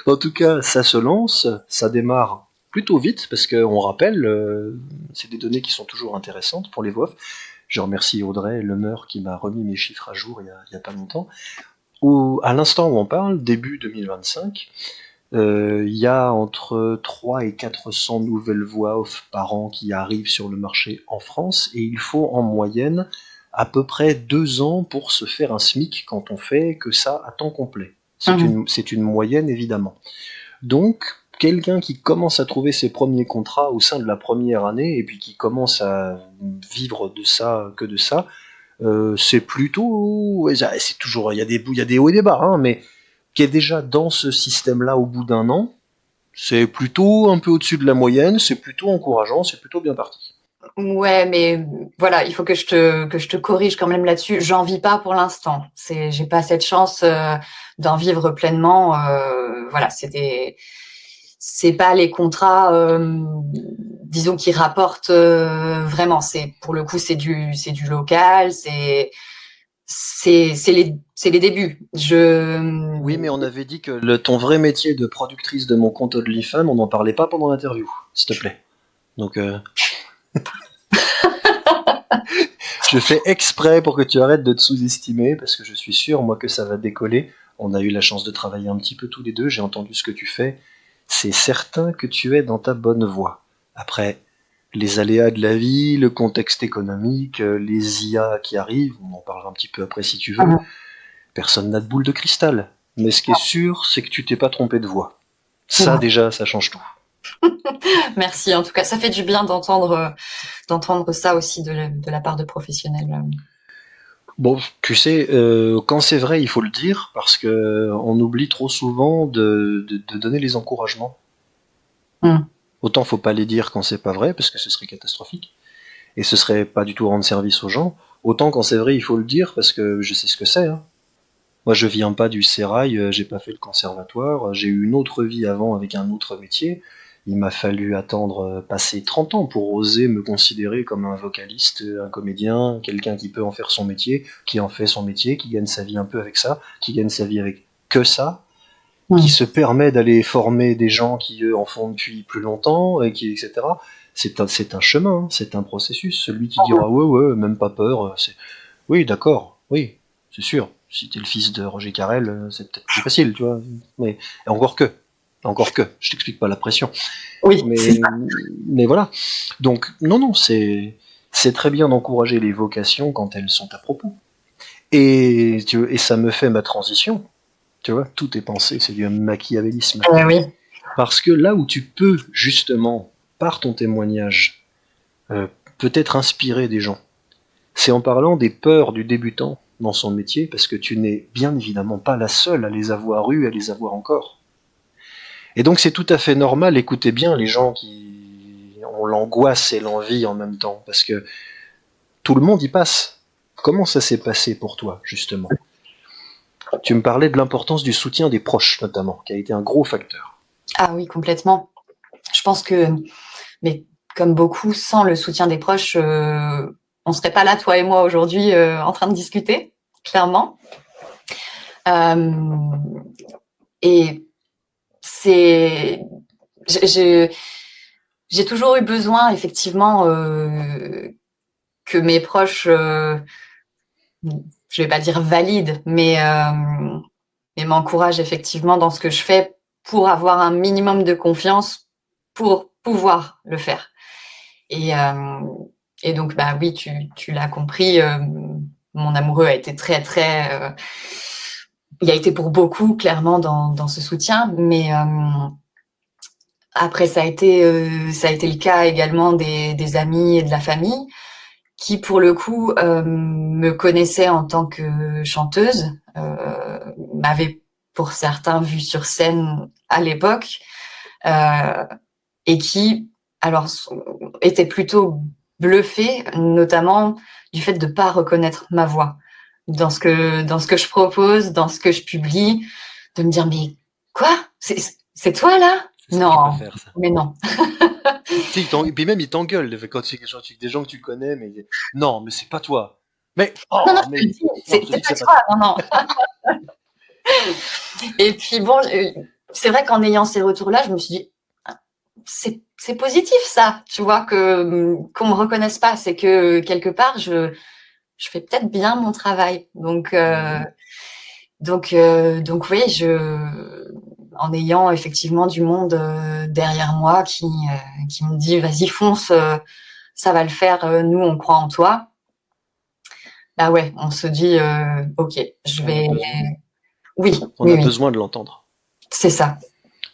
En tout cas, ça se lance, ça démarre plutôt vite, parce qu'on rappelle, c'est des données qui sont toujours intéressantes pour les voix off. Je remercie Audrey Lemeur qui m'a remis mes chiffres à jour il y a pas longtemps. À l'instant où on parle, début 2025, il y a entre 300 et 400 nouvelles voix off par an qui arrivent sur le marché en France, et il faut en moyenne à peu près 2 ans pour se faire un SMIC quand on fait que ça à temps complet. C'est une moyenne, évidemment. Donc, quelqu'un qui commence à trouver ses premiers contrats au sein de la première année, et puis qui commence à vivre de ça, que de ça, c'est plutôt... C'est toujours... Il y a des hauts et des bas, hein, mais qui est déjà dans ce système-là au bout d'un an, c'est plutôt un peu au-dessus de la moyenne, c'est plutôt encourageant, c'est plutôt bien parti. Ouais, mais voilà, il faut que je te corrige quand même là-dessus. J'en vis pas pour l'instant. J'ai pas cette chance d'en vivre pleinement. Voilà, c'est pas les contrats, disons, qui rapportent vraiment. Pour le coup, c'est du local, c'est les débuts. Oui, mais on avait dit que ton vrai métier de productrice de mon compte OnlyFans, on n'en parlait pas pendant l'interview, s'il te plaît. Donc, je fais exprès pour que tu arrêtes de te sous-estimer, parce que je suis sûr, moi, que ça va décoller. On a eu la chance de travailler un petit peu tous les deux, j'ai entendu ce que tu fais. C'est certain que tu es dans ta bonne voie. Après, les aléas de la vie, le contexte économique, les IA qui arrivent, on en parlera un petit peu après si tu veux. Personne n'a de boule de cristal. Mais ce qui est sûr, c'est que tu t'es pas trompé de voix. Ça, déjà, ça change tout. Merci, en tout cas, ça fait du bien d'entendre ça aussi de la part de professionnels. Bon, tu sais, quand c'est vrai, il faut le dire, parce que on oublie trop souvent de donner les encouragements. Autant faut pas les dire quand c'est pas vrai, parce que ce serait catastrophique, et ce serait pas du tout rendre service aux gens. Autant quand c'est vrai, il faut le dire, parce que je sais ce que c'est, hein. Moi, je viens pas du sérail, j'ai pas fait le conservatoire, j'ai eu une autre vie avant avec un autre métier. Il m'a fallu attendre passer 30 ans pour oser me considérer comme un vocaliste, un comédien, quelqu'un qui peut en faire son métier, qui en fait son métier, qui gagne sa vie un peu avec ça, qui gagne sa vie avec que ça, qui se permet d'aller former des gens qui, eux, en font depuis plus longtemps, et etc. C'est un chemin, hein, c'est un processus. Celui qui dira ouais, même pas peur, oui, d'accord, oui, c'est sûr. Si t'es le fils de Roger Carrel, c'est peut-être plus facile, tu vois. Mais encore que, je t'explique pas la pression. Oui. Mais voilà. Donc non, c'est très bien d'encourager les vocations quand elles sont à propos. Et ça me fait ma transition. Tu vois, tout est pensé, c'est du machiavélisme. Oui. Parce que là où tu peux justement, par ton témoignage, peut-être inspirer des gens, c'est en parlant des peurs du débutant dans son métier, parce que tu n'es bien évidemment pas la seule à les avoir eues, à les avoir encore. Et donc c'est tout à fait normal, écoutez bien les gens qui ont l'angoisse et l'envie en même temps, parce que tout le monde y passe. Comment ça s'est passé pour toi, justement? Tu me parlais de l'importance du soutien des proches, notamment, qui a été un gros facteur. Ah oui, complètement. Je pense que, mais comme beaucoup, sans le soutien des proches, on serait pas là, toi et moi, aujourd'hui, en train de discuter, clairement. Et j'ai toujours eu besoin, effectivement, que mes proches, je vais pas dire valident, mais mais m'encourage effectivement dans ce que je fais pour avoir un minimum de confiance pour pouvoir le faire. Et donc, bah oui, tu l'as compris, mon amoureux a été très, très... il a été pour beaucoup, clairement, dans ce soutien, mais après, ça a été le cas également des amis et de la famille qui, pour le coup, me connaissaient en tant que chanteuse, m'avaient, pour certains, vue sur scène à l'époque, et qui, alors, étaient plutôt bluffés, notamment du fait de pas reconnaître ma voix dans ce que je propose, dans ce que je publie, de me dire mais quoi, c'est toi là? Non, faire, ça. mais non. Et puis même, il t'engueule quand tu fais des gens que tu connais, mais non, mais c'est pas toi. Mais non, mais c'est pas toi, non. Et puis bon, c'est vrai qu'en ayant ces retours-là, je me suis dit, c'est positif ça, tu vois, qu'on me reconnaisse pas, c'est que quelque part je fais peut-être bien mon travail. Donc oui, en ayant effectivement du monde derrière moi qui me dit vas-y fonce, ça va le faire, nous on croit en toi. Bah ouais, on se dit ok, je vais. Oui. On a besoin de l'entendre. C'est ça.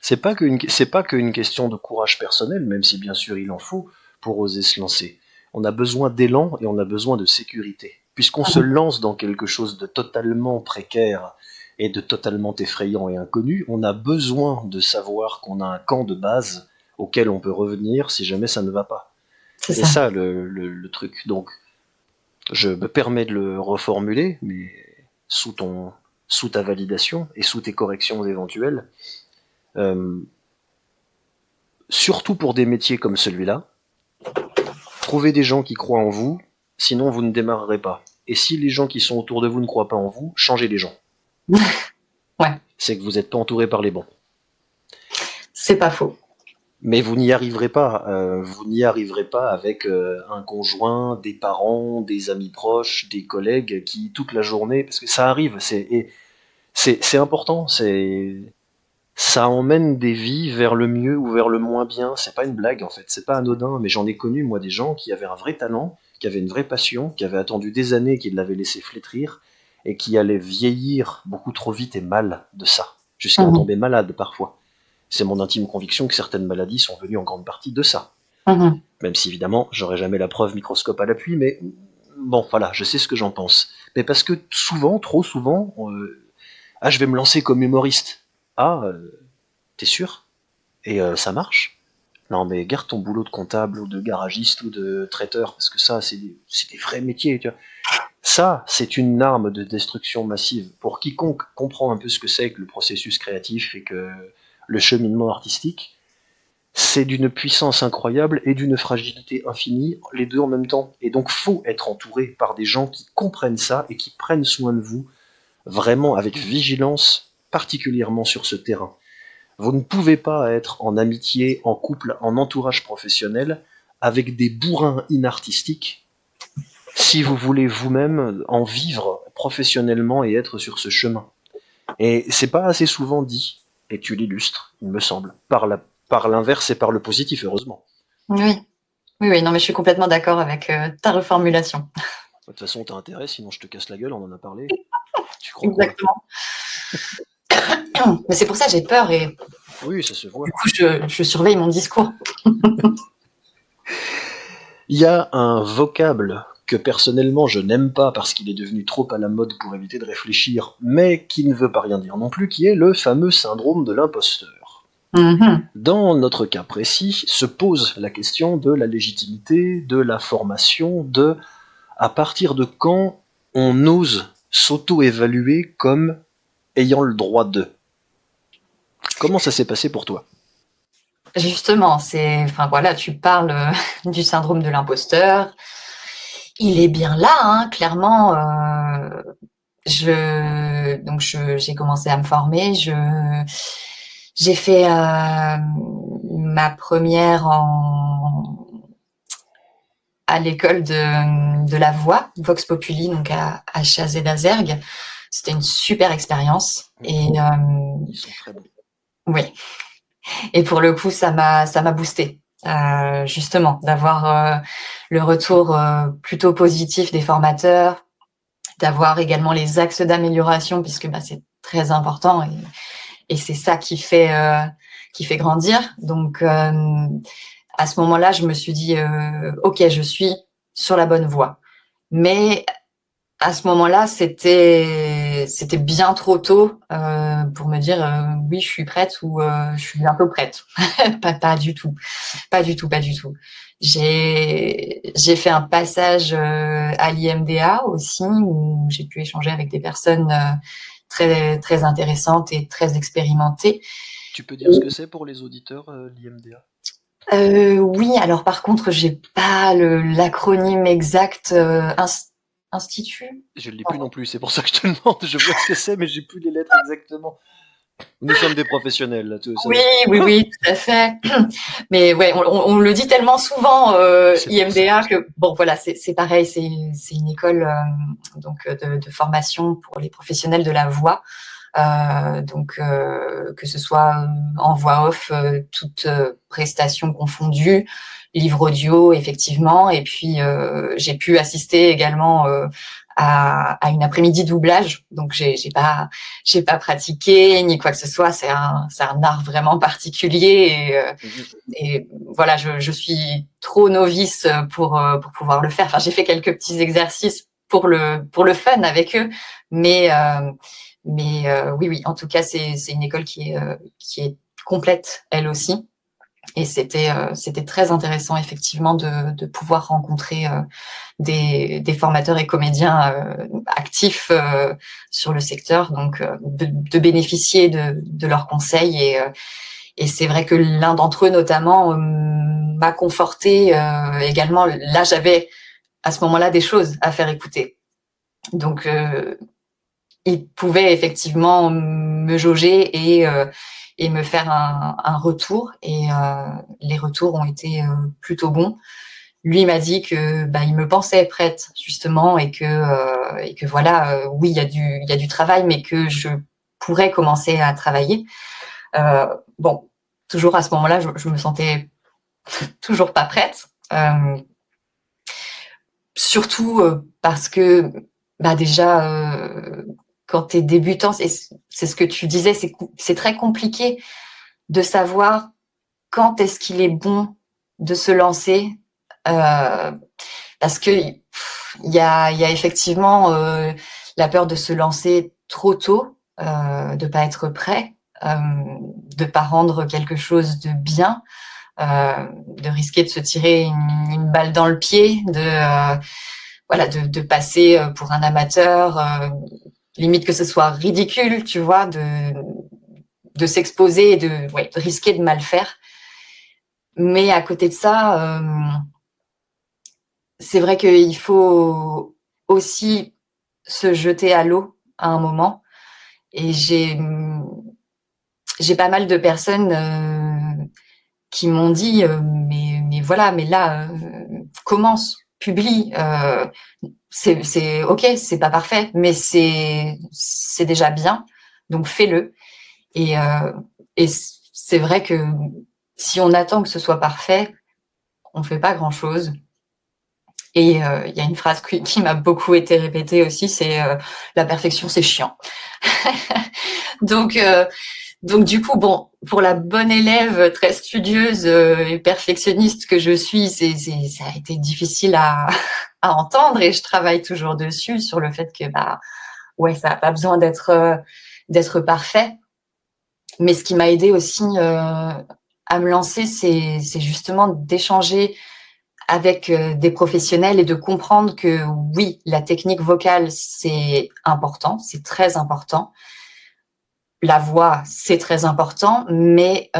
C'est pas qu'une question de courage personnel, même si bien sûr il en faut pour oser se lancer. On a besoin d'élan et on a besoin de sécurité. Puisqu'on se lance dans quelque chose de totalement précaire et de totalement effrayant et inconnu, on a besoin de savoir qu'on a un camp de base auquel on peut revenir si jamais ça ne va pas. C'est ça le truc. Donc, je me permets de le reformuler, mais sous ta validation et sous tes corrections éventuelles. Surtout pour des métiers comme celui-là, trouvez des gens qui croient en vous, sinon vous ne démarrerez pas. Et si les gens qui sont autour de vous ne croient pas en vous, changez les gens. Ouais. C'est que vous n'êtes pas entouré par les bons. C'est pas faux. Mais vous n'y arriverez pas. Vous n'y arriverez pas avec un conjoint, des parents, des amis proches, des collègues qui toute la journée, parce que ça arrive, c'est important, ça emmène des vies vers le mieux ou vers le moins bien. C'est pas une blague en fait, c'est pas anodin, mais j'en ai connu moi des gens qui avaient un vrai talent, qui avaient une vraie passion, qui avaient attendu des années, qui l'avaient laissé flétrir, et qui allaient vieillir beaucoup trop vite et mal de ça, jusqu'à en tomber malade parfois. C'est mon intime conviction que certaines maladies sont venues en grande partie de ça. Même si évidemment, j'aurai jamais la preuve microscope à l'appui, mais bon, voilà, je sais ce que j'en pense. Mais parce que souvent, trop souvent, je vais me lancer comme humoriste. T'es sûr? Et ça marche? Non, mais garde ton boulot de comptable ou de garagiste ou de traiteur, parce que ça, c'est des vrais métiers, tu vois. Ça, c'est une arme de destruction massive. Pour quiconque comprend un peu ce que c'est que le processus créatif et que le cheminement artistique, c'est d'une puissance incroyable et d'une fragilité infinie, les deux en même temps. Et donc, faut être entouré par des gens qui comprennent ça et qui prennent soin de vous, vraiment avec vigilance, particulièrement sur ce terrain. Vous ne pouvez pas être en amitié, en couple, en entourage professionnel avec des bourrins inartistiques si vous voulez vous-même en vivre professionnellement et être sur ce chemin. Et c'est pas assez souvent dit, et tu l'illustres, il me semble, par l'inverse et par le positif, heureusement. Oui, non mais je suis complètement d'accord avec ta reformulation. De toute façon, t'as intérêt, sinon je te casse la gueule, on en a parlé. Tu crois exactement. Mais c'est pour ça que j'ai peur et oui, ça se voit. Du coup, je surveille mon discours. Il y a un vocable que personnellement je n'aime pas parce qu'il est devenu trop à la mode pour éviter de réfléchir, mais qui ne veut pas rien dire non plus, qui est le fameux syndrome de l'imposteur. Dans notre cas précis, se pose la question de la légitimité, de la formation, de à partir de quand on ose s'auto-évaluer comme ayant le droit de. Comment ça s'est passé pour toi? Justement, tu parles du syndrome de l'imposteur. Il est bien là, hein, clairement. J'ai commencé à me former. J'ai fait ma première à l'école de la voix, Vox Populi, donc à Chazé d'Azergue. C'était une super expérience. Et Ils sont très bons. oui. Et pour le coup, ça m'a boosté. Justement, d'avoir le retour plutôt positif des formateurs, d'avoir également les axes d'amélioration, puisque c'est très important et c'est ça qui fait grandir. Donc, à ce moment-là, je me suis dit, ok, je suis sur la bonne voie. Mais à ce moment-là, c'était bien trop tôt pour me dire oui, je suis prête ou je suis bientôt prête. Pas du tout. J'ai fait un passage à l'IMDA aussi où j'ai pu échanger avec des personnes très très intéressantes et très expérimentées. Tu peux dire ce que c'est pour les auditeurs, l'IMDA? Oui, alors par contre, j'ai pas l'acronyme exact. Institut? Je ne l'ai plus non plus, c'est pour ça que je te demande. Je vois ce que c'est, mais j'ai plus les lettres exactement. Nous sommes des professionnels, là, tout ça. Oui, tout à fait. Mais ouais, on le dit tellement souvent, IMDA, que bon, voilà, c'est pareil, c'est une école donc de formation pour les professionnels de la voix. Donc que ce soit en voix off, toute prestation confondue, livre audio effectivement, et puis j'ai pu assister également à une après-midi doublage, donc j'ai pas pratiqué ni quoi que ce soit. C'est un art vraiment particulier et voilà, je suis trop novice pour pouvoir le faire. Enfin, j'ai fait quelques petits exercices pour le fun avec eux, mais oui, en tout cas, c'est une école qui est complète, elle aussi. Et c'était très intéressant, effectivement, de pouvoir rencontrer des formateurs et comédiens actifs sur le secteur, donc de bénéficier de leurs conseils. Et c'est vrai que l'un d'entre eux, notamment, m'a conforté également. Là, j'avais à ce moment-là des choses à faire écouter. Donc, il pouvait effectivement me jauger et me faire un retour. Et les retours ont été plutôt bons. Lui m'a dit que il me pensait prête justement et que voilà, oui, il y a du travail, mais que je pourrais commencer à travailler. Bon, toujours à ce moment-là, je me sentais toujours pas prête. Surtout parce que déjà quand tu es débutant, c'est ce que tu disais, c'est très compliqué de savoir quand est-ce qu'il est bon de se lancer, parce que il y a effectivement la peur de se lancer trop tôt, de pas être prêt, de pas rendre quelque chose de bien, de risquer de se tirer une balle dans le pied, de passer pour un amateur, limite que ce soit ridicule, tu vois, de s'exposer et de risquer de mal faire. Mais à côté de ça, c'est vrai qu'il faut aussi se jeter à l'eau à un moment. Et j'ai pas mal de personnes qui m'ont dit mais voilà, mais là commence, publie, c'est ok, c'est pas parfait, mais c'est déjà bien, donc fais-le. Et c'est vrai que si on attend que ce soit parfait, on fait pas grand chose. Et il y a une phrase qui m'a beaucoup été répétée aussi, c'est la perfection, c'est chiant. Donc du coup, bon, pour la bonne élève très studieuse et perfectionniste que je suis, ça a été difficile à entendre, et je travaille toujours dessus sur le fait que ça n'a pas besoin d'être parfait. Mais ce qui m'a aidé aussi à me lancer, c'est justement d'échanger avec des professionnels et de comprendre que oui, la technique vocale, c'est important, c'est très important. La voix, c'est très important, mais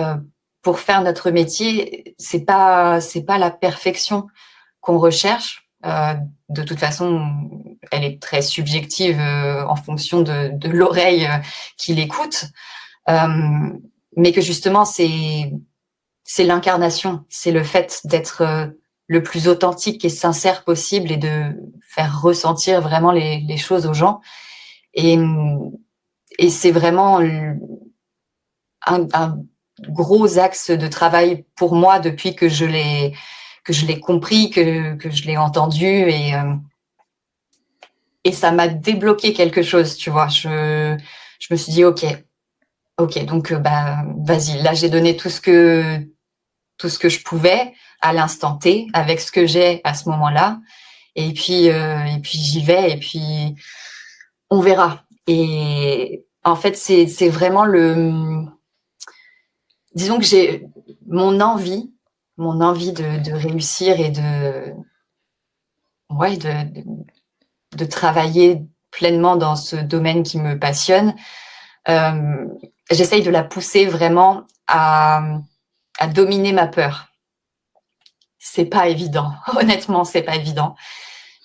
pour faire notre métier, c'est pas la perfection qu'on recherche. De toute façon, elle est très subjective en fonction de l'oreille qui l'écoute, mais que justement, c'est l'incarnation, c'est le fait d'être le plus authentique et sincère possible et de faire ressentir vraiment les choses aux gens. Et, et c'est vraiment un gros axe de travail pour moi depuis que je l'ai compris, que je l'ai entendu, et ça m'a débloqué quelque chose, tu vois. Je me suis dit, ok, donc vas-y, là j'ai donné tout ce que je pouvais à l'instant T, avec ce que j'ai à ce moment-là, et puis j'y vais, et puis on verra. Et en fait, c'est vraiment disons que j'ai mon envie de réussir et de travailler pleinement dans ce domaine qui me passionne. J'essaye de la pousser vraiment à dominer ma peur. C'est pas évident. Honnêtement, c'est pas évident.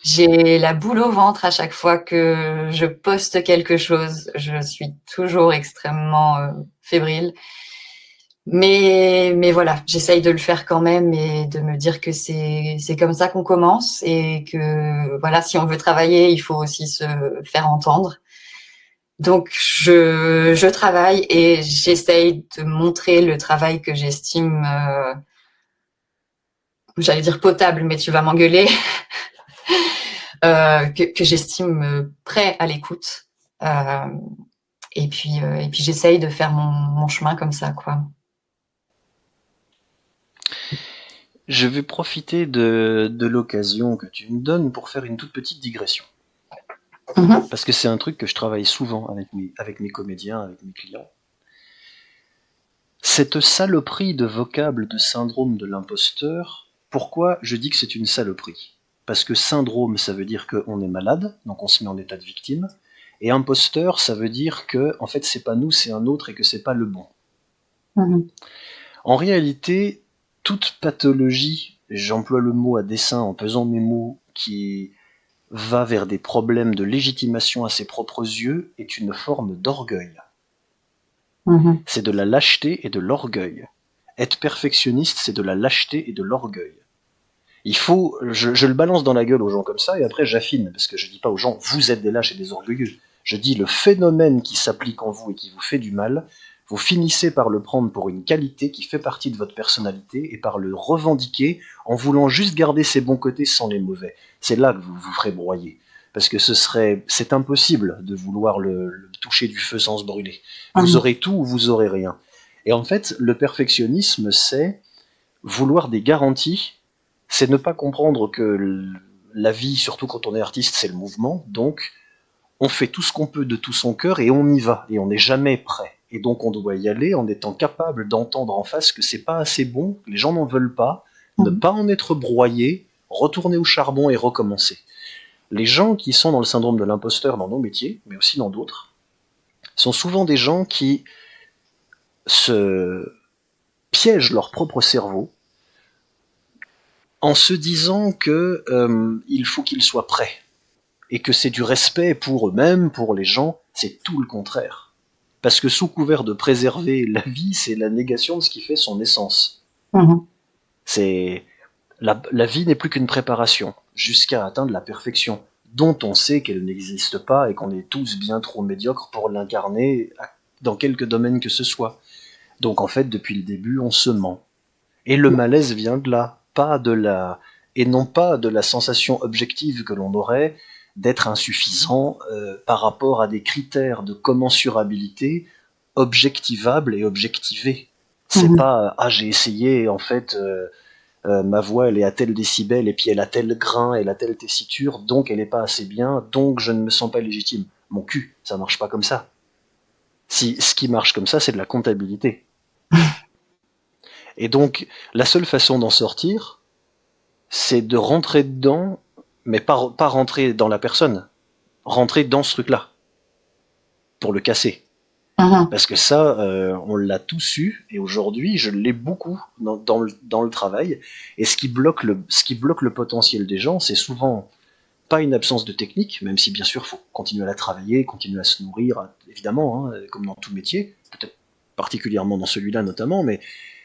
J'ai la boule au ventre à chaque fois que je poste quelque chose. Je suis toujours extrêmement fébrile. Mais voilà, j'essaye de le faire quand même et de me dire que c'est comme ça qu'on commence, et que voilà, si on veut travailler, il faut aussi se faire entendre. Donc je travaille et j'essaye de montrer le travail que j'estime, j'allais dire potable, mais tu vas m'engueuler, que j'estime prêt à l'écoute. Et puis j'essaye de faire mon chemin comme ça, quoi. Je vais profiter de l'occasion que tu me donnes pour faire une toute petite digression. Parce que c'est un truc que je travaille souvent avec mes comédiens, avec mes clients. Cette saloperie de vocable de syndrome de l'imposteur, pourquoi je dis que c'est une saloperie? Parce que syndrome, ça veut dire qu'on est malade, donc on se met en état de victime, et imposteur, ça veut dire que en fait c'est pas nous, c'est un autre, et que c'est pas le bon. En réalité, toute pathologie, j'emploie le mot à dessein en pesant mes mots, qui va vers des problèmes de légitimation à ses propres yeux, est une forme d'orgueil. C'est de la lâcheté et de l'orgueil. Être perfectionniste, c'est de la lâcheté et de l'orgueil. Il faut, je le balance dans la gueule aux gens comme ça, et après j'affine, parce que je dis pas aux gens, vous êtes des lâches et des orgueilleux. Je dis le phénomène qui s'applique en vous et qui vous fait du mal, vous finissez par le prendre pour une qualité qui fait partie de votre personnalité et par le revendiquer en voulant juste garder ses bons côtés sans les mauvais. C'est là que vous vous ferez broyer. Parce que c'est impossible de vouloir le toucher du feu sans se brûler. Vous aurez tout ou vous aurez rien. Et en fait, le perfectionnisme, c'est vouloir des garanties, c'est ne pas comprendre que la vie, surtout quand on est artiste, c'est le mouvement, donc on fait tout ce qu'on peut de tout son cœur et on y va, et on n'est jamais prêt. Et donc on doit y aller en étant capable d'entendre en face que c'est pas assez bon, que les gens n'en veulent pas, ne pas en être broyé, retourner au charbon et recommencer. Les gens qui sont dans le syndrome de l'imposteur dans nos métiers, mais aussi dans d'autres, sont souvent des gens qui se piègent leur propre cerveau en se disant que il faut qu'ils soient prêts et que c'est du respect pour eux-mêmes, pour les gens. C'est tout le contraire. Parce que sous couvert de préserver la vie, c'est la négation de ce qui fait son essence. C'est la vie n'est plus qu'une préparation jusqu'à atteindre la perfection, dont on sait qu'elle n'existe pas et qu'on est tous bien trop médiocres pour l'incarner dans quelque domaine que ce soit. Donc en fait, depuis le début, on se ment. Et le malaise vient de là, et non pas de la sensation objective que l'on aurait d'être insuffisant par rapport à des critères de commensurabilité objectivables et objectivés. C'est pas j'ai essayé, en fait ma voix elle est à tel décibel et puis elle a tel grain, elle a telle tessiture, donc elle est pas assez bien, donc je ne me sens pas légitime. Mon cul, ça marche pas comme ça. Si ce qui marche comme ça, c'est de la comptabilité. Et donc la seule façon d'en sortir, c'est de rentrer dedans, mais pas rentrer dans la personne, rentrer dans ce truc-là pour le casser. Parce que ça, on l'a tous eu, et aujourd'hui, je l'ai beaucoup dans le travail. Et ce qui bloque le potentiel des gens, c'est souvent pas une absence de technique, même si bien sûr, faut continuer à la travailler, continuer à se nourrir, évidemment, comme dans tout métier, peut-être particulièrement dans celui-là notamment, mais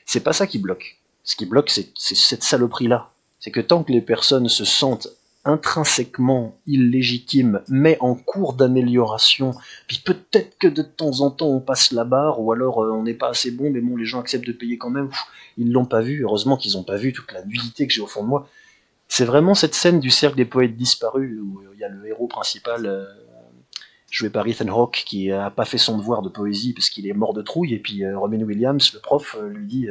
c'est pas ça qui bloque. Ce qui bloque, c'est cette saloperie-là. C'est que tant que les personnes se sentent intrinsèquement illégitime, mais en cours d'amélioration, puis peut-être que de temps en temps on passe la barre, ou alors on n'est pas assez bon, mais bon, les gens acceptent de payer quand même. Ils l'ont pas vu, heureusement qu'ils n'ont pas vu toute la nudité que j'ai au fond de moi. C'est vraiment cette scène du cercle des poètes disparus, où il y a le héros principal, joué par Ethan Hawke, qui a pas fait son devoir de poésie parce qu'il est mort de trouille, et puis Robin Williams, le prof, lui dit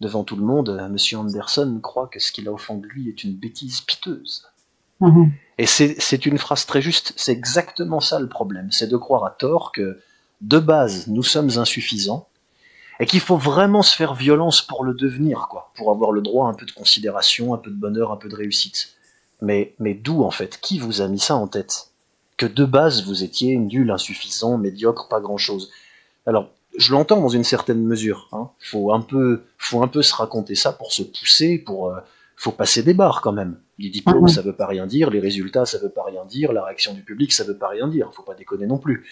devant tout le monde, Monsieur Anderson croit que ce qu'il a au fond de lui est une bêtise piteuse. Et c'est une phrase très juste, c'est exactement ça le problème, c'est de croire à tort que, de base, nous sommes insuffisants, et qu'il faut vraiment se faire violence pour le devenir, quoi, pour avoir le droit à un peu de considération, un peu de bonheur, un peu de réussite. Mais d'où, en fait? Qui vous a mis ça en tête? Que de base, vous étiez nul, insuffisant, médiocre, pas grand-chose. Alors, je l'entends dans une certaine mesure, hein. Faut un peu se raconter ça pour se pousser, faut passer des barres quand même. Les diplômes, ça veut pas rien dire, les résultats, ça veut pas rien dire, la réaction du public, ça veut pas rien dire, faut pas déconner non plus.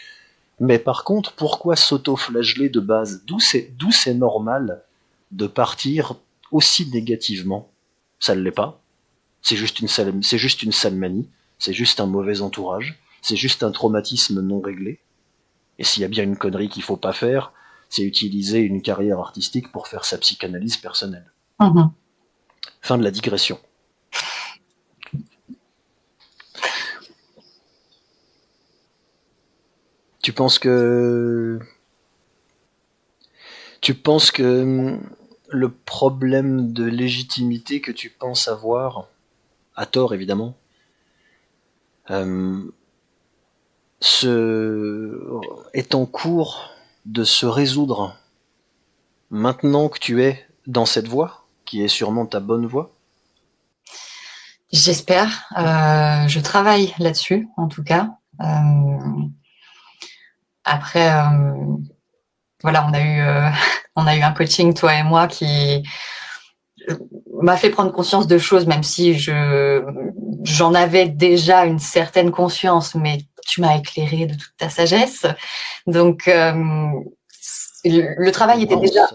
Mais par contre, pourquoi s'auto-flageller de base? D'où c'est normal de partir aussi négativement? Ça ne l'est pas. C'est juste une sale manie, c'est juste un mauvais entourage, c'est juste un traumatisme non réglé. Et s'il y a bien une connerie qu'il faut pas faire, c'est utiliser une carrière artistique pour faire sa psychanalyse personnelle. Fin de la digression. Tu penses que le problème de légitimité que tu penses avoir, à tort évidemment, est en cours de se résoudre maintenant que tu es dans cette voie, qui est sûrement ta bonne voie? J'espère. Je travaille là-dessus, en tout cas. Après, voilà, on a eu un coaching, toi et moi, qui m'a fait prendre conscience de choses, même si j'en avais déjà une certaine conscience, mais tu m'as éclairé de toute ta sagesse. Donc, le travail était déjà...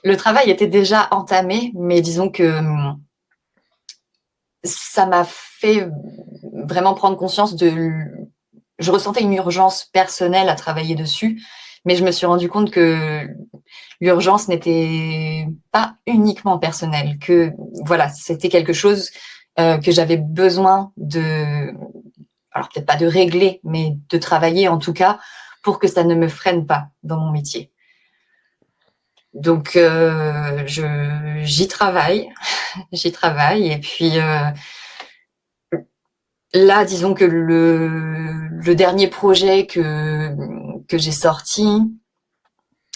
Le travail était déjà entamé, mais disons que ça m'a fait vraiment prendre conscience je ressentais une urgence personnelle à travailler dessus, mais je me suis rendu compte que l'urgence n'était pas uniquement personnelle, que voilà, c'était quelque chose que j'avais besoin alors peut-être pas de régler, mais de travailler en tout cas pour que ça ne me freine pas dans mon métier. Donc j'y travaille, et puis là, disons que le dernier projet que j'ai sorti,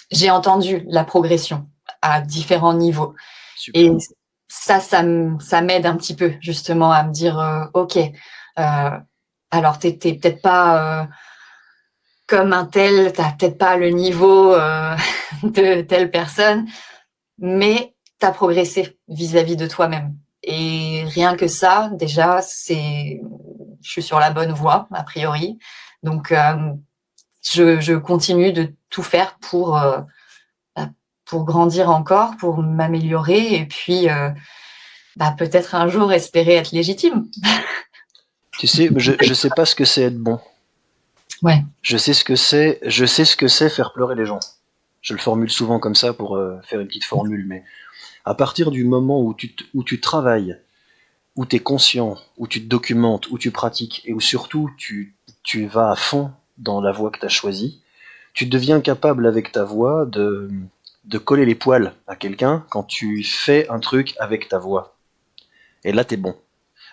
j'ai entendu la progression à différents niveaux. Super. Et ça m'aide un petit peu justement à me dire ok, alors t'es peut-être pas comme un tel, t'as peut-être pas le niveau de telle personne, mais t'as progressé vis-à-vis de toi-même. Et rien que ça, déjà, je suis sur la bonne voie, a priori. Donc, je continue de tout faire pour grandir encore, pour m'améliorer, et puis peut-être un jour espérer être légitime. Tu sais, je sais pas ce que c'est être bon. Ouais. Je sais ce que c'est faire pleurer les gens. Je le formule souvent comme ça pour faire une petite formule, mais à partir du moment où tu travailles, où tu es conscient, où tu te documentes, où tu pratiques, et où surtout tu vas à fond dans la voie que tu as choisie, tu deviens capable avec ta voix de coller les poils à quelqu'un quand tu fais un truc avec ta voix. Et là, t'es bon.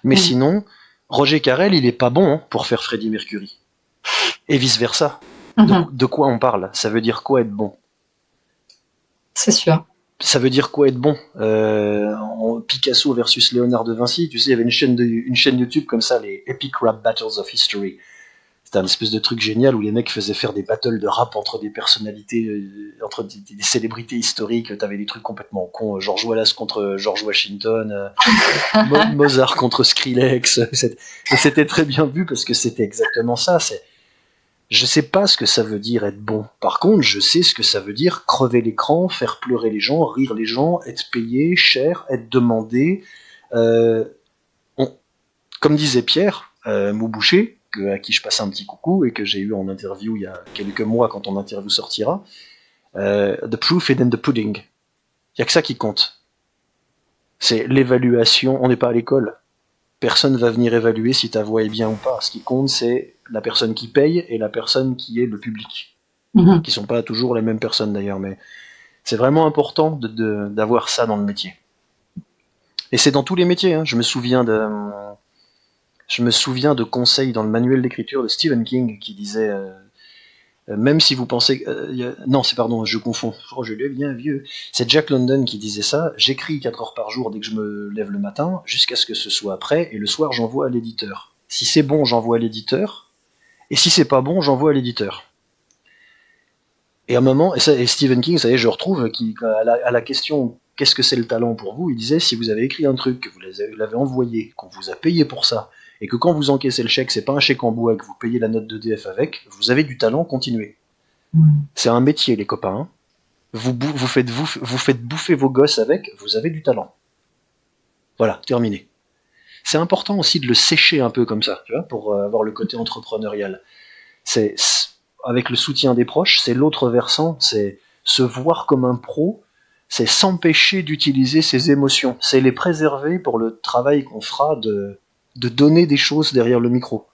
Mais sinon, Roger Carrel, il est pas bon pour faire Freddie Mercury. Et vice-versa. De quoi on parle? Ça veut dire quoi être bon? C'est sûr. Ça veut dire quoi être bon? Picasso versus Léonard de Vinci, tu sais, il y avait une chaîne YouTube comme ça, les Epic Rap Battles of History. C'était un espèce de truc génial où les mecs faisaient faire des battles de rap entre des personnalités, entre des célébrités historiques. T'avais des trucs complètement cons, George Wallace contre George Washington, Mozart contre Skrillex. Et c'était très bien vu parce que c'était exactement ça. Je sais pas ce que ça veut dire être bon. Par contre, je sais ce que ça veut dire crever l'écran, faire pleurer les gens, rire les gens, être payé cher, être demandé. Euh, Comme disait Pierre Mouboucher, à qui je passe un petit coucou et que j'ai eu en interview il y a quelques mois quand ton interview sortira, the proof is in the pudding. Il y a que ça qui compte. C'est l'évaluation. On n'est pas à l'école. Personne va venir évaluer si ta voix est bien ou pas. Ce qui compte, c'est la personne qui paye et la personne qui est le public. Qui sont pas toujours les mêmes personnes d'ailleurs, mais c'est vraiment important d'avoir ça dans le métier. Et c'est dans tous les métiers. Hein. Je me souviens de conseils dans le manuel d'écriture de Stephen King qui disait même si vous pensez non, je confonds. Oh, je deviens vieux. C'est Jack London qui disait ça. J'écris 4 heures par jour dès que je me lève le matin, jusqu'à ce que ce soit prêt, et le soir j'envoie à l'éditeur. Si c'est bon, j'envoie à l'éditeur, et si c'est pas bon, j'envoie à l'éditeur. Et à un moment, et Stephen King, ça y est, je retrouve, à la question qu'est-ce que c'est le talent pour vous, il disait si vous avez écrit un truc, que vous l'avez envoyé, qu'on vous a payé pour ça, et que quand vous encaissez le chèque, c'est pas un chèque en bois et que vous payez la note d'EDF avec, vous avez du talent, continuez. C'est un métier, les copains. Hein. Vous faites bouffer vos gosses avec, vous avez du talent. Voilà, terminé. C'est important aussi de le sécher un peu comme ça, tu vois, pour avoir le côté entrepreneurial. C'est avec le soutien des proches, c'est l'autre versant, c'est se voir comme un pro, c'est s'empêcher d'utiliser ses émotions, c'est les préserver pour le travail qu'on fera de donner des choses derrière le micro.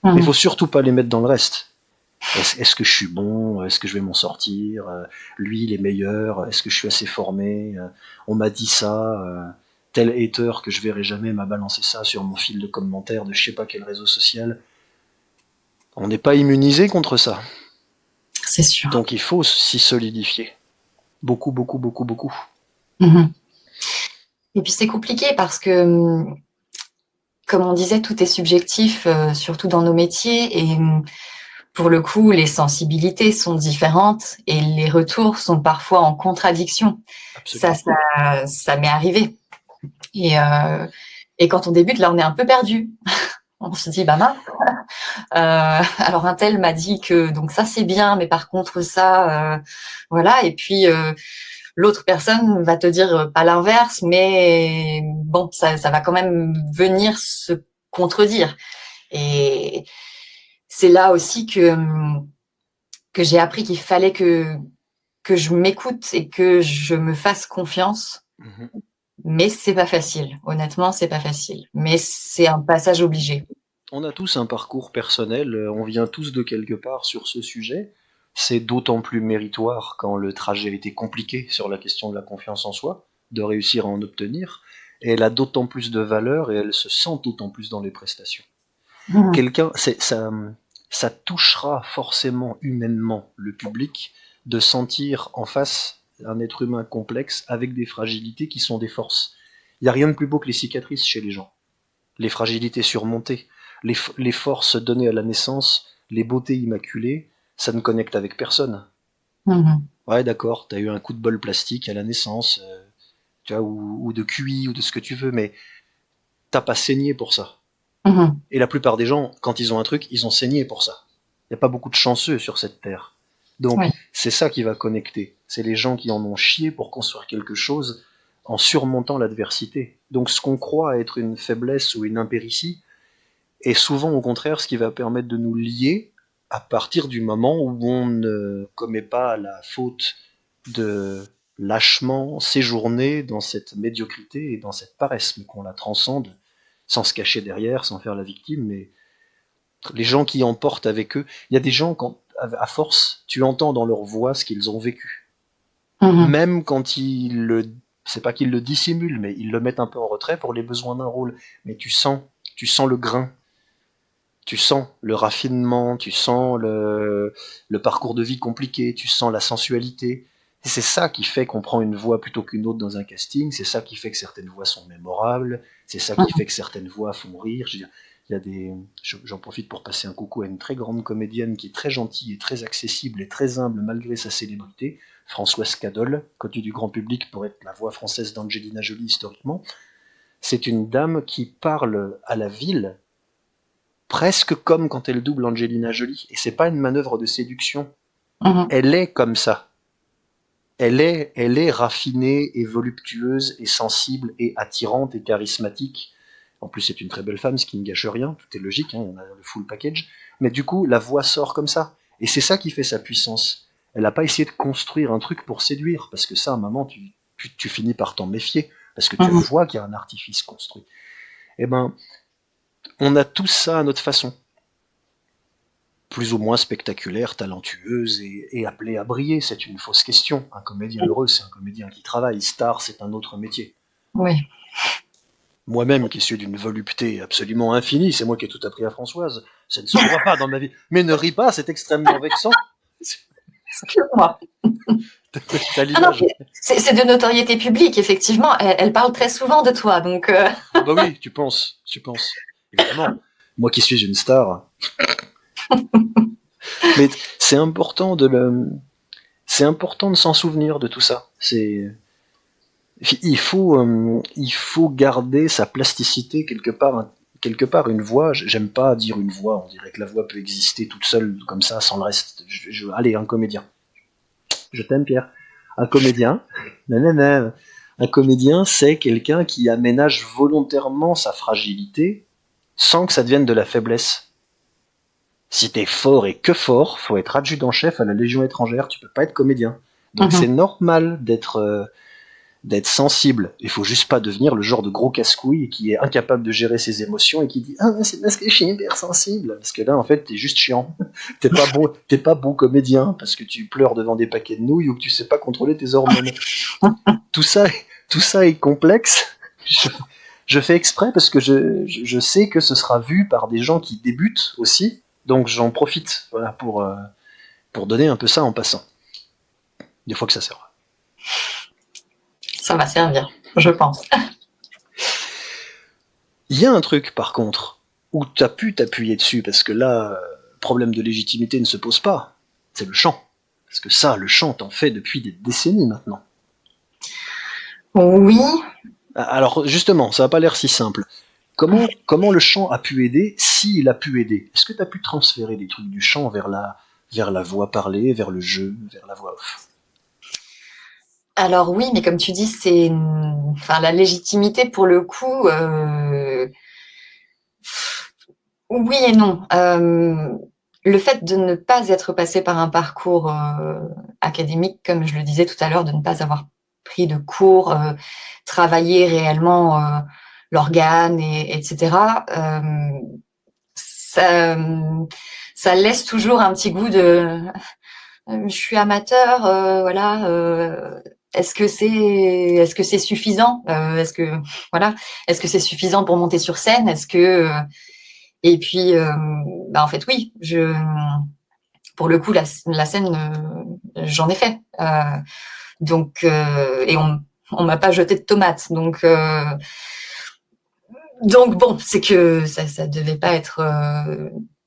Mais il faut surtout pas les mettre dans le reste. Est-ce que je suis bon? Est-ce que je vais m'en sortir? Lui, il est meilleur. Est-ce que je suis assez formé? On m'a dit ça. Tel hater que je verrai jamais m'a balancé ça sur mon fil de commentaires de je sais pas quel réseau social. On n'est pas immunisé contre ça. C'est sûr. Donc il faut s'y solidifier. Beaucoup, beaucoup, beaucoup, beaucoup. Et puis c'est compliqué parce que, comme on disait, tout est subjectif, surtout dans nos métiers. Et pour le coup, les sensibilités sont différentes et les retours sont parfois en contradiction. Ça m'est arrivé. Et quand on débute, là, on est un peu perdu. On se dit, bah mince. Alors un tel m'a dit que donc ça c'est bien, mais par contre ça, voilà. Et puis l'autre personne va te dire pas l'inverse, mais bon, ça va quand même venir se contredire. Et c'est là aussi que j'ai appris qu'il fallait que je m'écoute et que je me fasse confiance. Mais c'est pas facile. Honnêtement, c'est pas facile. Mais c'est un passage obligé. On a tous un parcours personnel, on vient tous de quelque part sur ce sujet. C'est d'autant plus méritoire quand le trajet était compliqué sur la question de la confiance en soi, de réussir à en obtenir. Et elle a d'autant plus de valeur et elle se sent d'autant plus dans les prestations. Ça touchera forcément humainement le public de sentir en face un être humain complexe avec des fragilités qui sont des forces. Il n'y a rien de plus beau que les cicatrices chez les gens. Les fragilités surmontées, les forces données à la naissance, les beautés immaculées, ça ne connecte avec personne. Ouais, d'accord, t'as eu un coup de bol plastique à la naissance, tu vois, ou de QI, ou de ce que tu veux, mais t'as pas saigné pour ça. Et la plupart des gens, quand ils ont un truc, ils ont saigné pour ça. Il n'y a pas beaucoup de chanceux sur cette terre. Donc, c'est ça qui va connecter. C'est les gens qui en ont chié pour construire quelque chose en surmontant l'adversité. Donc, ce qu'on croit être une faiblesse ou une impéritie est souvent, au contraire, ce qui va permettre de nous lier à partir du moment où on ne commet pas la faute de lâchement séjourner dans cette médiocrité et dans cette paresse, mais qu'on la transcende sans se cacher derrière, sans faire la victime, mais les gens qui emportent avec eux. Il y a des gens, quand, à force, tu entends dans leur voix ce qu'ils ont vécu. Même quand c'est pas qu'ils le dissimulent, mais ils le mettent un peu en retrait pour les besoins d'un rôle. Mais tu sens le grain, tu sens le raffinement, tu sens le parcours de vie compliqué, tu sens la sensualité. Et c'est ça qui fait qu'on prend une voix plutôt qu'une autre dans un casting, c'est ça qui fait que certaines voix sont mémorables, c'est ça qui fait que certaines voix font rire. Je veux dire, il y a j'en profite pour passer un coucou à une très grande comédienne qui est très gentille et très accessible et très humble malgré sa célébrité, Françoise Cadol, connue du grand public pour être la voix française d'Angelina Jolie historiquement. C'est une dame qui parle à la ville presque comme quand elle double Angelina Jolie. Et c'est pas une manœuvre de séduction. Mhm. Elle est comme ça. Elle est raffinée et voluptueuse et sensible et attirante et charismatique. En plus, c'est une très belle femme, ce qui ne gâche rien. Tout est logique, hein, on a le full package. Mais du coup, la voix sort comme ça. Et c'est ça qui fait sa puissance. Elle n'a pas essayé de construire un truc pour séduire, parce que ça, à un moment, tu finis par t'en méfier, parce que tu vois qu'il y a un artifice construit. Eh ben, on a tous ça à notre façon. Plus ou moins spectaculaire, talentueuse et appelée à briller, c'est une fausse question. Un comédien heureux, c'est un comédien qui travaille. Star, c'est un autre métier. Oui. Moi-même, qui suis d'une volupté absolument infinie, c'est moi qui ai tout appris à Françoise. Ça ne se voit pas dans ma vie. Mais ne ris pas, c'est extrêmement vexant. Excuse-moi. C'est de notoriété publique, effectivement. Elle parle très souvent de toi, donc. Bah oui, tu penses. Évidemment. Moi qui suis une star. Mais c'est important de s'en souvenir de tout ça. Il faut garder sa plasticité quelque part. Une voix, j'aime pas dire une voix, on dirait que la voix peut exister toute seule comme ça sans le reste. Allez, un comédien. Je t'aime, Pierre. Un comédien, un comédien, c'est quelqu'un qui aménage volontairement sa fragilité sans que ça devienne de la faiblesse. Si t'es fort et que fort, faut être adjudant-chef à la Légion étrangère, tu peux pas être comédien. Donc c'est normal d'être sensible. Il faut juste pas devenir le genre de gros casse-couille qui est incapable de gérer ses émotions et qui dit « Ah, c'est parce que je suis hyper sensible ». Parce que là, en fait, t'es juste chiant. T'es pas bon comédien parce que tu pleures devant des paquets de nouilles ou que tu sais pas contrôler tes hormones. Tout ça est complexe. Je fais exprès parce que je sais que ce sera vu par des gens qui débutent aussi. Donc j'en profite, voilà, pour donner un peu ça en passant. Des fois que ça sert. Ça va servir, je pense. Il y a un truc, par contre, où tu as pu t'appuyer dessus, parce que là, problème de légitimité ne se pose pas. C'est le chant. Parce que ça, le chant, t'en fait depuis des décennies maintenant. Oui. Alors, justement, ça n'a pas l'air si simple. Comment le chant a pu aider, s'il a pu aider? Est-ce que tu as pu transférer des trucs du chant vers la voix parlée, vers le jeu, vers la voix off? Alors oui, mais comme tu dis, la légitimité pour le coup, oui et non. Le fait de ne pas être passé par un parcours académique, comme je le disais tout à l'heure, de ne pas avoir pris de cours, travailler réellement l'organe, etc. Ça laisse toujours un petit goût de je suis amateur, voilà. Est-ce que c'est suffisant? Est-ce que c'est suffisant pour monter sur scène? Et puis, en fait, oui. Pour le coup, la scène, j'en ai fait. Donc, et on m'a pas jeté de tomates. Donc bon, c'est que ça devait pas être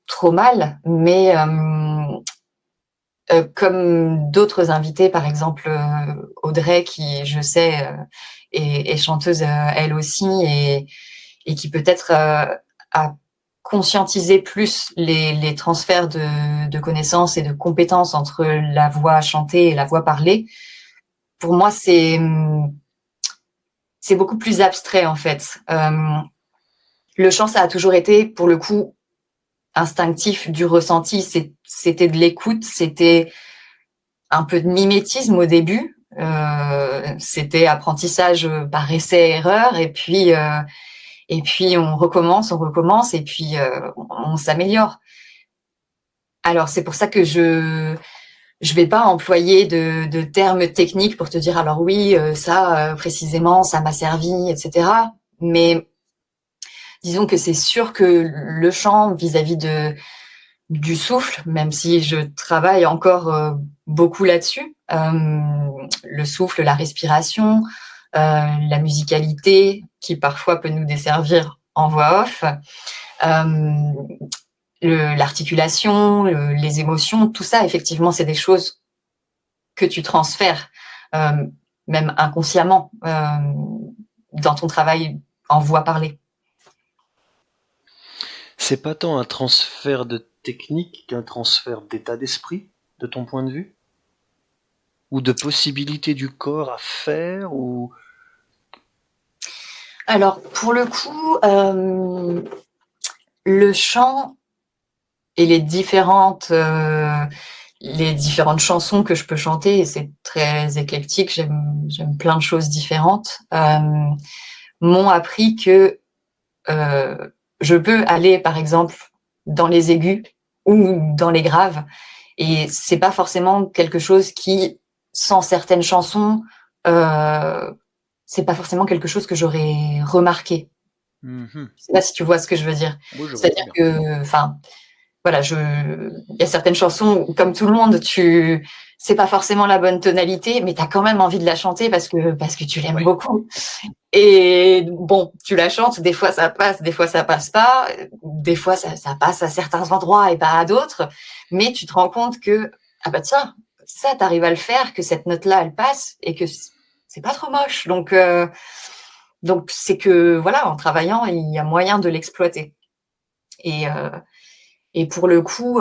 trop mal, mais comme d'autres invités, par exemple Audrey, qui je sais est chanteuse elle aussi et qui peut-être a conscientisé plus les transferts de connaissances et de compétences entre la voix chantée et la voix parlée. Pour moi, c'est beaucoup plus abstrait en fait. Le chant, ça a toujours été, pour le coup, instinctif, du ressenti. C'était de l'écoute, c'était un peu de mimétisme au début. C'était apprentissage par essai-erreur, et puis on recommence, et puis on s'améliore. Alors c'est pour ça que je vais pas employer de termes techniques pour te dire alors oui, ça précisément, ça m'a servi, etc. Mais disons que c'est sûr que le chant vis-à-vis du souffle, même si je travaille encore beaucoup là-dessus, le souffle, la respiration, la musicalité qui parfois peut nous desservir en voix off, l'articulation, les émotions, tout ça, effectivement, c'est des choses que tu transfères, même inconsciemment, dans ton travail en voix parlée. c'est pas tant un transfert de technique qu'un transfert d'état d'esprit, de ton point de vue? Ou de possibilité du corps à faire ou... Alors, pour le coup, le chant et les différentes chansons que je peux chanter, et c'est très éclectique, j'aime plein de choses différentes, m'ont appris que je peux aller, par exemple, dans les aigus ou dans les graves, et c'est pas forcément quelque chose qui, sans certaines chansons, c'est pas forcément quelque chose que j'aurais remarqué. Je sais pas si tu vois ce que je veux dire. Oui, je vois C'est-à-dire très bien. que, enfin, voilà, il y a certaines chansons où, comme tout le monde, c'est pas forcément la bonne tonalité, mais t'as quand même envie de la chanter parce que tu l'aimes beaucoup. Et bon, tu la chantes, des fois ça passe, des fois ça passe pas, des fois ça passe à certains endroits et pas à d'autres, mais tu te rends compte que, ah bah tiens, ça t'arrives à le faire, que cette note-là elle passe et que c'est pas trop moche. Donc c'est que, voilà, en travaillant, il y a moyen de l'exploiter. Et pour le coup,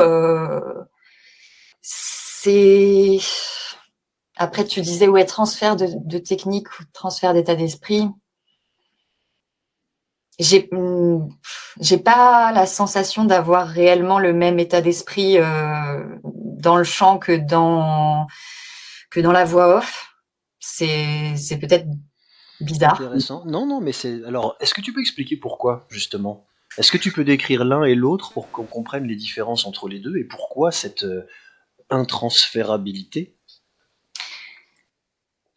c'est... Après, tu disais, ouais, transfert de technique ou transfert d'état d'esprit. J'ai pas la sensation d'avoir réellement le même état d'esprit dans le chant que dans la voix off. C'est peut-être bizarre. Intéressant. Non, mais c'est... Alors, est-ce que tu peux expliquer pourquoi, justement? Est-ce que tu peux décrire l'un et l'autre pour qu'on comprenne les différences entre les deux et pourquoi cette intransférabilité?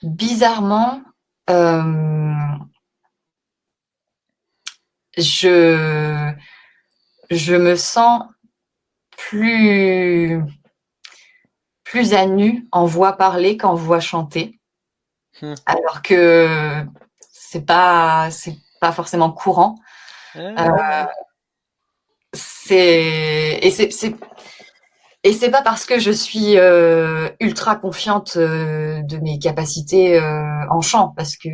Bizarrement, je me sens plus à nu en voix parlée qu'en voix chantée. Alors que c'est pas forcément courant. Et c'est pas parce que je suis ultra confiante de mes capacités en chant, parce que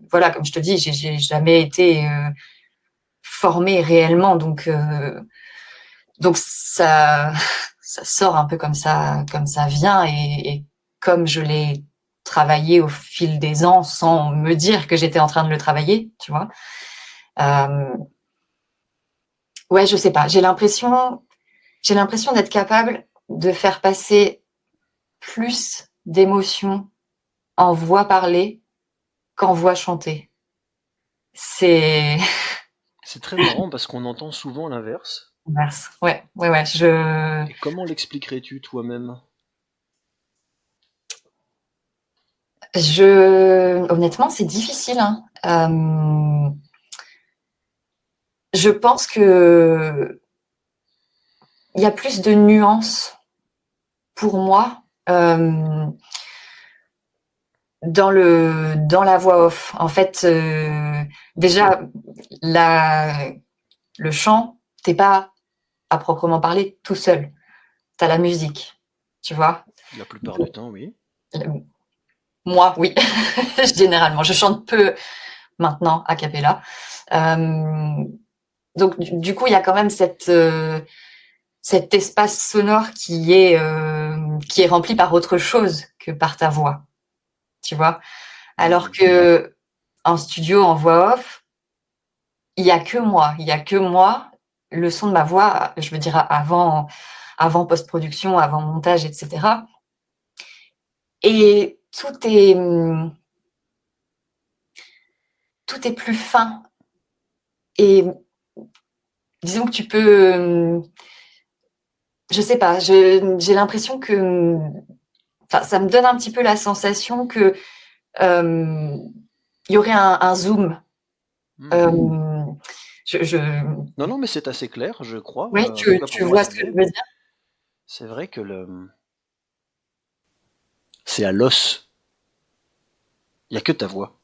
voilà, comme je te dis, j'ai jamais été formée réellement, donc ça sort un peu comme ça vient, et comme je l'ai travaillé au fil des ans sans me dire que j'étais en train de le travailler, tu vois. Ouais, je sais pas, j'ai l'impression d'être capable de faire passer plus d'émotions en voix parlée qu'en voix chantée. C'est très marrant parce qu'on entend souvent l'inverse. Ouais. Et comment l'expliquerais-tu toi-même? Honnêtement, c'est difficile, hein. Je pense que il y a plus de nuances pour moi dans la voix off. En fait, déjà, le chant, t'es pas à proprement parler tout seul. T'as la musique, tu vois. La plupart du temps, oui. Moi, oui. Généralement, je chante peu maintenant a cappella. Donc, du coup, il y a quand même cet espace sonore qui est rempli par autre chose que par ta voix, tu vois. Alors que en studio, en voix off, il y a que moi, le son de ma voix, je veux dire avant post-production, avant montage, etc. Et tout est plus fin. Et disons que tu peux, je sais pas, j'ai l'impression que, ça me donne un petit peu la sensation que il y aurait un zoom. Non, mais c'est assez clair, je crois. Oui, tu vois ce que je veux dire. C'est vrai que c'est à l'os. Il n'y a que ta voix.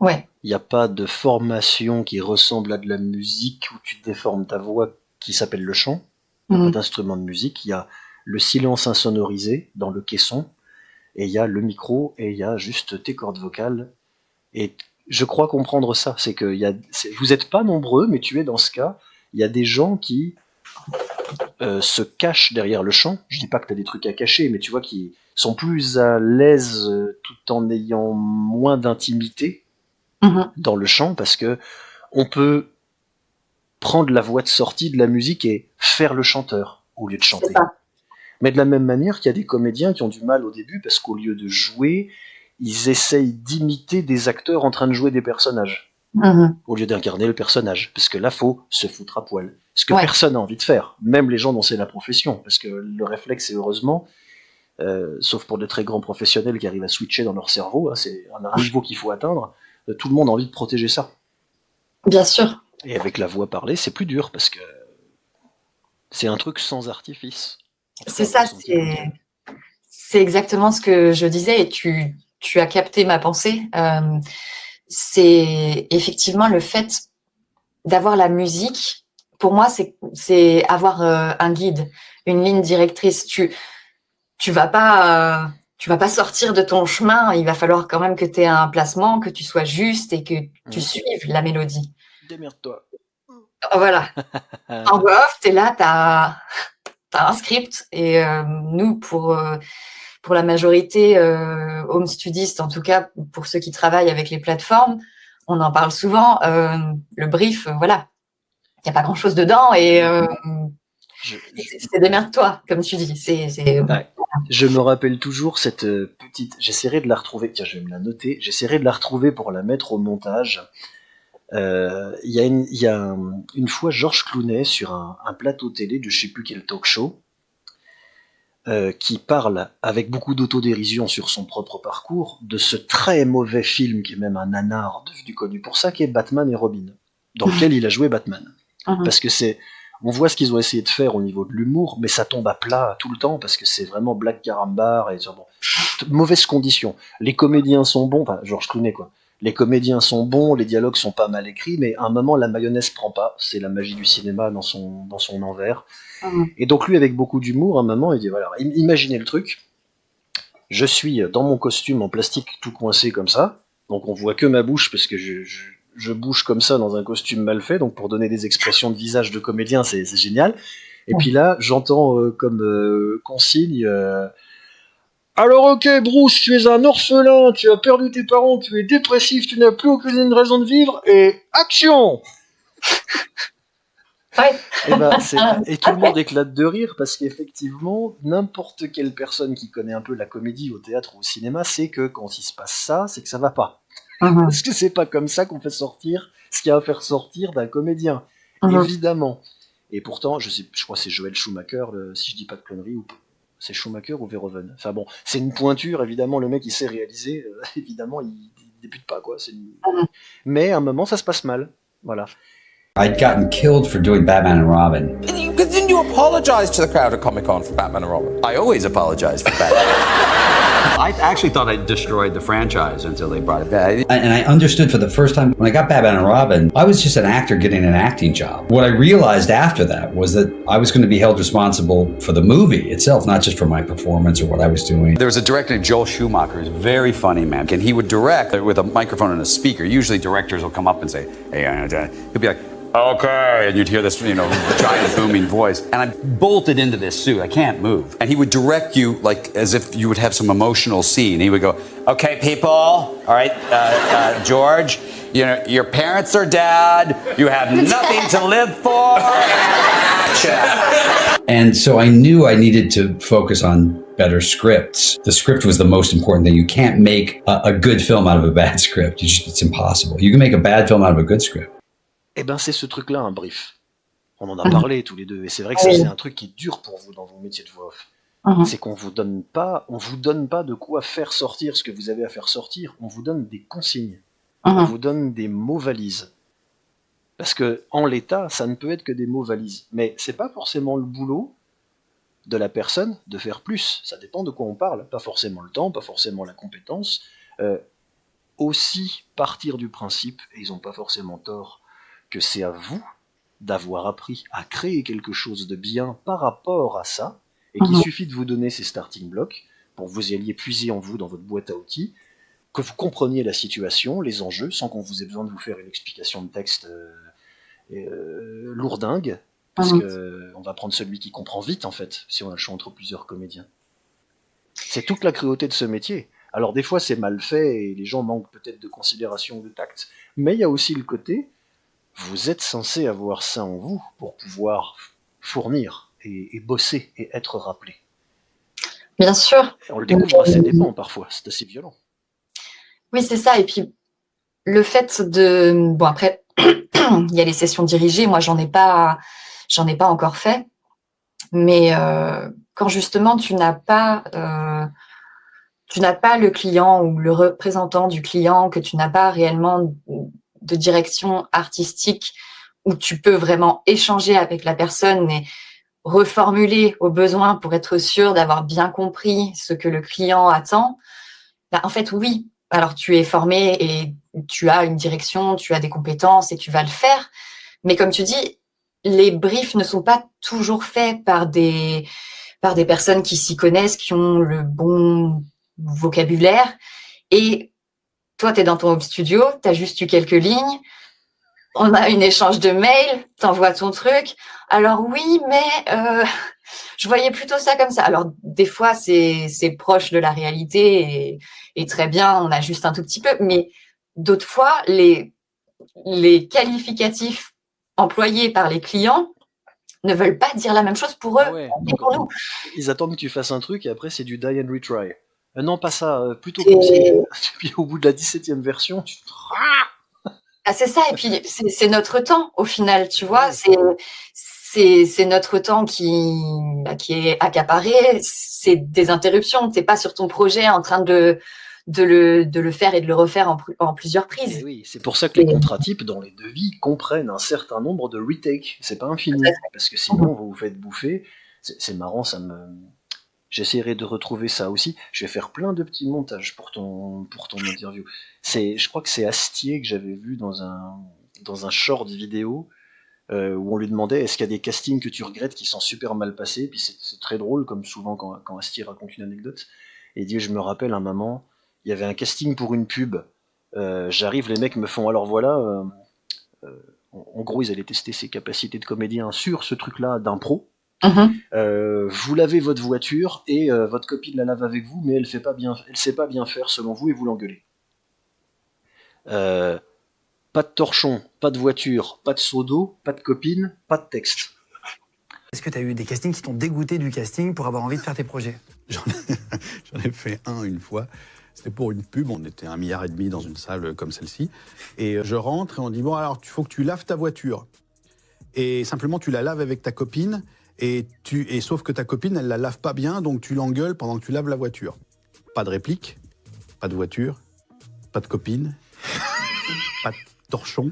Ouais. Il n'y a pas de formation qui ressemble à de la musique où tu déformes ta voix qui s'appelle le chant. Il n'y a pas d'instrument de musique. Il y a le silence insonorisé dans le caisson, et il y a le micro, et il y a juste tes cordes vocales. Et je crois comprendre ça. C'est que vous n'êtes pas nombreux, mais tu es dans ce cas. Il y a des gens qui se cachent derrière le chant. Je dis pas que tu as des trucs à cacher, mais tu vois, qui sont plus à l'aise tout en ayant moins d'intimité dans le chant, parce que on peut prendre la voix de sortie de la musique et faire le chanteur au lieu de chanter. Mais de la même manière qu'il y a des comédiens qui ont du mal au début parce qu'au lieu de jouer, ils essayent d'imiter des acteurs en train de jouer des personnages. Au lieu d'incarner le personnage. Parce que là, faut se foutre à poil. Ce que personne n'a envie de faire. Même les gens dont c'est la profession. Parce que le réflexe, c'est heureusement, sauf pour de très grands professionnels qui arrivent à switcher dans leur cerveau, hein, c'est un niveau qu'il faut atteindre, tout le monde a envie de protéger ça. Bien sûr. Et avec la voix parlée, c'est plus dur parce que c'est un truc sans artifice. C'est ça, c'est exactement ce que je disais et tu as capté ma pensée. C'est effectivement le fait d'avoir la musique. Pour moi, c'est avoir un guide, une ligne directrice. Tu vas pas sortir de ton chemin. Il va falloir quand même que tu aies un placement, que tu sois juste et que tu suives la mélodie. Démerde-toi. Voilà. En voix off, t'es là, t'as un script et nous, pour la majorité home studistes, en tout cas pour ceux qui travaillent avec les plateformes, on en parle souvent. Le brief, voilà, il n'y a pas grand-chose dedans et c'est démerde-toi, comme tu dis. Ouais. Je me rappelle toujours cette petite... J'essaierai de la retrouver. Tiens, je vais me la noter. J'essaierai de la retrouver pour la mettre au montage. Il y a une fois Georges Clooney sur un plateau télé de je sais plus quel talk show qui parle avec beaucoup d'autodérision sur son propre parcours de ce très mauvais film qui est même un nanar devenu connu pour ça, qui est Batman et Robin, dans lequel il a joué Batman. Parce que on voit ce qu'ils ont essayé de faire au niveau de l'humour, mais ça tombe à plat tout le temps parce que c'est vraiment Black Carambar et bon, mauvaises conditions. Les comédiens sont bons, enfin Georges Clooney quoi. Les comédiens sont bons, les dialogues sont pas mal écrits, mais à un moment la mayonnaise prend pas. C'est la magie du cinéma dans son envers. Et donc lui, avec beaucoup d'humour, à un moment, il dit voilà, imaginez le truc. Je suis dans mon costume en plastique tout coincé comme ça, donc on voit que ma bouche parce que je bouge comme ça dans un costume mal fait, donc pour donner des expressions de visage de comédien, c'est génial. Et puis là, j'entends comme consigne. Alors ok Bruce, tu es un orphelin, tu as perdu tes parents, tu es dépressif, tu n'as plus aucune raison de vivre, et action. Et tout le monde éclate de rire parce qu'effectivement, n'importe quelle personne qui connaît un peu la comédie au théâtre ou au cinéma sait que quand il se passe ça, c'est que ça va pas. Parce que c'est pas comme ça qu'on fait sortir ce qu'il y a à faire sortir d'un comédien, évidemment. Et pourtant, je crois que c'est Joel Schumacher, si je dis pas de conneries, ou c'est Schumacher ou Verhoeven. Enfin bon, c'est une pointure, évidemment, le mec il sait réaliser, évidemment il débute pas quoi. Mais à un moment ça se passe mal, voilà. I'd gotten killed for doing Batman and Robin. Didn't you apologize to the crowd at Comic-Con for Batman and Robin? I always apologize for Batman. I actually thought I destroyed the franchise until they brought it back. And I understood for the first time, when I got Batman and Robin, I was just an actor getting an acting job. What I realized after that was that I was going to be held responsible for the movie itself, not just for my performance or what I was doing. There was a director named Joel Schumacher, who's very funny, man. And he would direct with a microphone and a speaker. Usually directors will come up and say, hey, he'll be like, okay, and you'd hear this, giant booming voice. And I bolted into this suit. I can't move. And he would direct you like as if you would have some emotional scene. He would go, okay, people, all right, George, your parents are dead. You have nothing to live for. And so I knew I needed to focus on better scripts. The script was the most important thing. You can't make a good film out of a bad script. It's impossible. You can make a bad film out of a good script. Eh ben c'est ce truc-là, un brief. On en a parlé tous les deux, et c'est vrai que ça, c'est un truc qui est dur pour vous dans vos métiers de voix off. C'est qu'on vous donne pas de quoi faire sortir ce que vous avez à faire sortir. On vous donne des consignes. On vous donne des mots valises. Parce que en l'état, ça ne peut être que des mots valises. Mais c'est pas forcément le boulot de la personne de faire plus. Ça dépend de quoi on parle. Pas forcément le temps, pas forcément la compétence. Aussi partir du principe, et ils ont pas forcément tort, que c'est à vous d'avoir appris à créer quelque chose de bien par rapport à ça, et qu'il suffit de vous donner ces starting blocks pour que vous y alliez puiser en vous dans votre boîte à outils, que vous compreniez la situation, les enjeux, sans qu'on vous ait besoin de vous faire une explication de texte lourdingue, parce que on va prendre celui qui comprend vite en fait, si on a le choix entre plusieurs comédiens. C'est toute la cruauté de ce métier. Alors des fois c'est mal fait et les gens manquent peut-être de considération ou de tact, mais il y a aussi le côté, vous êtes censé avoir ça en vous pour pouvoir fournir et bosser et être rappelé. Bien sûr. On le découvre à ses dépens parfois, c'est assez violent. Oui, c'est ça. Et puis, le fait de... Bon, après, il y a les sessions dirigées. Moi, j'en ai pas encore fait. Mais quand justement, tu n'as pas le client ou le représentant du client, que tu n'as pas réellement de direction artistique où tu peux vraiment échanger avec la personne et reformuler au besoin pour être sûr d'avoir bien compris ce que le client attend, bah, en fait, oui. Alors, tu es formé et tu as une direction, tu as des compétences et tu vas le faire. Mais comme tu dis, les briefs ne sont pas toujours faits par des personnes qui s'y connaissent, qui ont le bon vocabulaire. Et toi, tu es dans ton home studio, tu as juste eu quelques lignes. On a une échange de mails, t'envoies ton truc. Alors oui, mais je voyais plutôt ça comme ça. Alors des fois, c'est proche de la réalité et très bien, on a juste un tout petit peu. Mais d'autres fois, les qualificatifs employés par les clients ne veulent pas dire la même chose pour eux et pour nous. Ils attendent que tu fasses un truc et après c'est du die and retry. Non, pas ça, plutôt comme si. Puis au bout de la 17e version, tu te... Ah, c'est ça, et puis c'est notre temps au final, tu vois, c'est notre temps qui est accaparé, c'est des interruptions, t'es pas sur ton projet en train de le faire et de le refaire en plusieurs prises. Et oui, c'est pour ça que les contrats types dans les devis comprennent un certain nombre de retakes, c'est pas infini, parce que sinon vous vous faites bouffer. C'est marrant, j'essaierai de retrouver ça aussi. Je vais faire plein de petits montages pour ton interview. Je crois que c'est Astier que j'avais vu dans un short vidéo où on lui demandait est-ce qu'il y a des castings que tu regrettes qui sont super mal passés. Puis c'est très drôle, comme souvent quand Astier raconte une anecdote. Et il dit je me rappelle un moment, il y avait un casting pour une pub. J'arrive, les mecs me font alors voilà. En gros, ils allaient tester ses capacités de comédien sur ce truc-là d'impro. Vous lavez votre voiture et votre copine la lave avec vous, mais elle sait pas bien faire selon vous et vous l'engueulez. Pas de torchon, pas de voiture, pas de seau d'eau, pas de copine, pas de texte. Est-ce que tu as eu des castings qui t'ont dégoûté du casting pour avoir envie de faire tes projets? J'en ai fait un une fois. C'était pour une pub, on était 1,5 milliard dans une salle comme celle-ci. Et je rentre et on dit bon alors il faut que tu laves ta voiture. Et simplement tu la laves avec ta copine. Et sauf que ta copine, elle la lave pas bien, donc tu l'engueules pendant que tu laves la voiture. Pas de réplique, pas de voiture, pas de copine, pas de torchon,